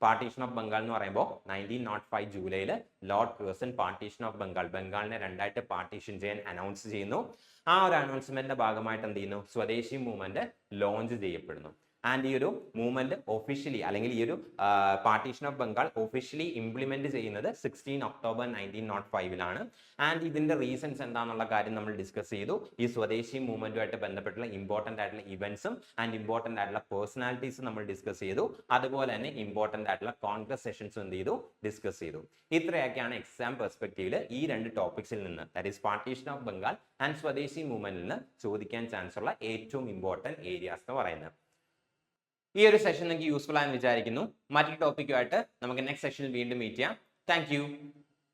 Speaker 1: പാർട്ടീഷൻ ഓഫ് ബംഗാൾ എന്ന് പറയുമ്പോൾ 1905 ജൂലൈയിൽ ലോർഡ് കേഴ്സൺ പാർട്ടീഷൻ ഓഫ് ബംഗാളിനെ രണ്ടായിട്ട് പാർട്ടീഷൻ ചെയ്യാൻ അനൗൺസ് ചെയ്യുന്നു. ആ ഒരു അനൗൺസ്മെന്റിന്റെ ഭാഗമായിട്ട് എന്ത് ചെയ്യുന്നു, സ്വദേശി മൂവ്മെന്റ് ലോഞ്ച് ചെയ്യപ്പെടുന്നു. ആൻഡ് ഈ ഒരു മൂവ്മെന്റ് ഒഫീഷ്യലി അല്ലെങ്കിൽ ഈ ഒരു partition of Bengal officially implement ചെയ്യുന്നത് 16 ഒക്ടോബർ 1905 ആൻഡ് ഇതിന്റെ റീസൺസ് എന്താണെന്നുള്ള കാര്യം നമ്മൾ ഡിസ്കസ് ചെയ്തു. ഈ സ്വദേശി മൂവ്മെന്റുമായിട്ട് ബന്ധപ്പെട്ടുള്ള ഇമ്പോർട്ടന്റ് ആയിട്ടുള്ള ഇവന്റ്സും ആൻഡ് ഇമ്പോർട്ടന്റ് ആയിട്ടുള്ള പേഴ്സണാലിറ്റീസും നമ്മൾ ഡിസ്കസ് ചെയ്തു. അതുപോലെ തന്നെ ഇമ്പോർട്ടന്റ് ആയിട്ടുള്ള കോൺഗ്രസ് സെഷൻസും എന്ത് ചെയ്തു, ഡിസ്കസ് ചെയ്തു. ഇത്രയൊക്കെയാണ് എക്സാം പെർസ്പെക്റ്റീവിൽ ഈ രണ്ട് ടോപ്പിക്സിൽ നിന്ന്, that is partition of Bengal and സ്വദേശി മൂവ്മെന്റിൽ നിന്ന് ചോദിക്കാൻ ചാൻസ് ഉള്ള ഏറ്റവും ഇമ്പോർട്ടന്റ് ഏരിയാസ് എന്ന് പറയുന്നത്. ഈ ഒരു സെഷൻ നിങ്ങൾക്ക് യൂസ്ഫുൾ ആണെന്ന് വിചാരിക്കുന്നു. മറ്റൊരു ടോപ്പിക്കുമായിട്ട് നമുക്ക് നെക്സ്റ്റ് സെഷനിൽ വീണ്ടും മീറ്റ് ചെയ്യാം. താങ്ക്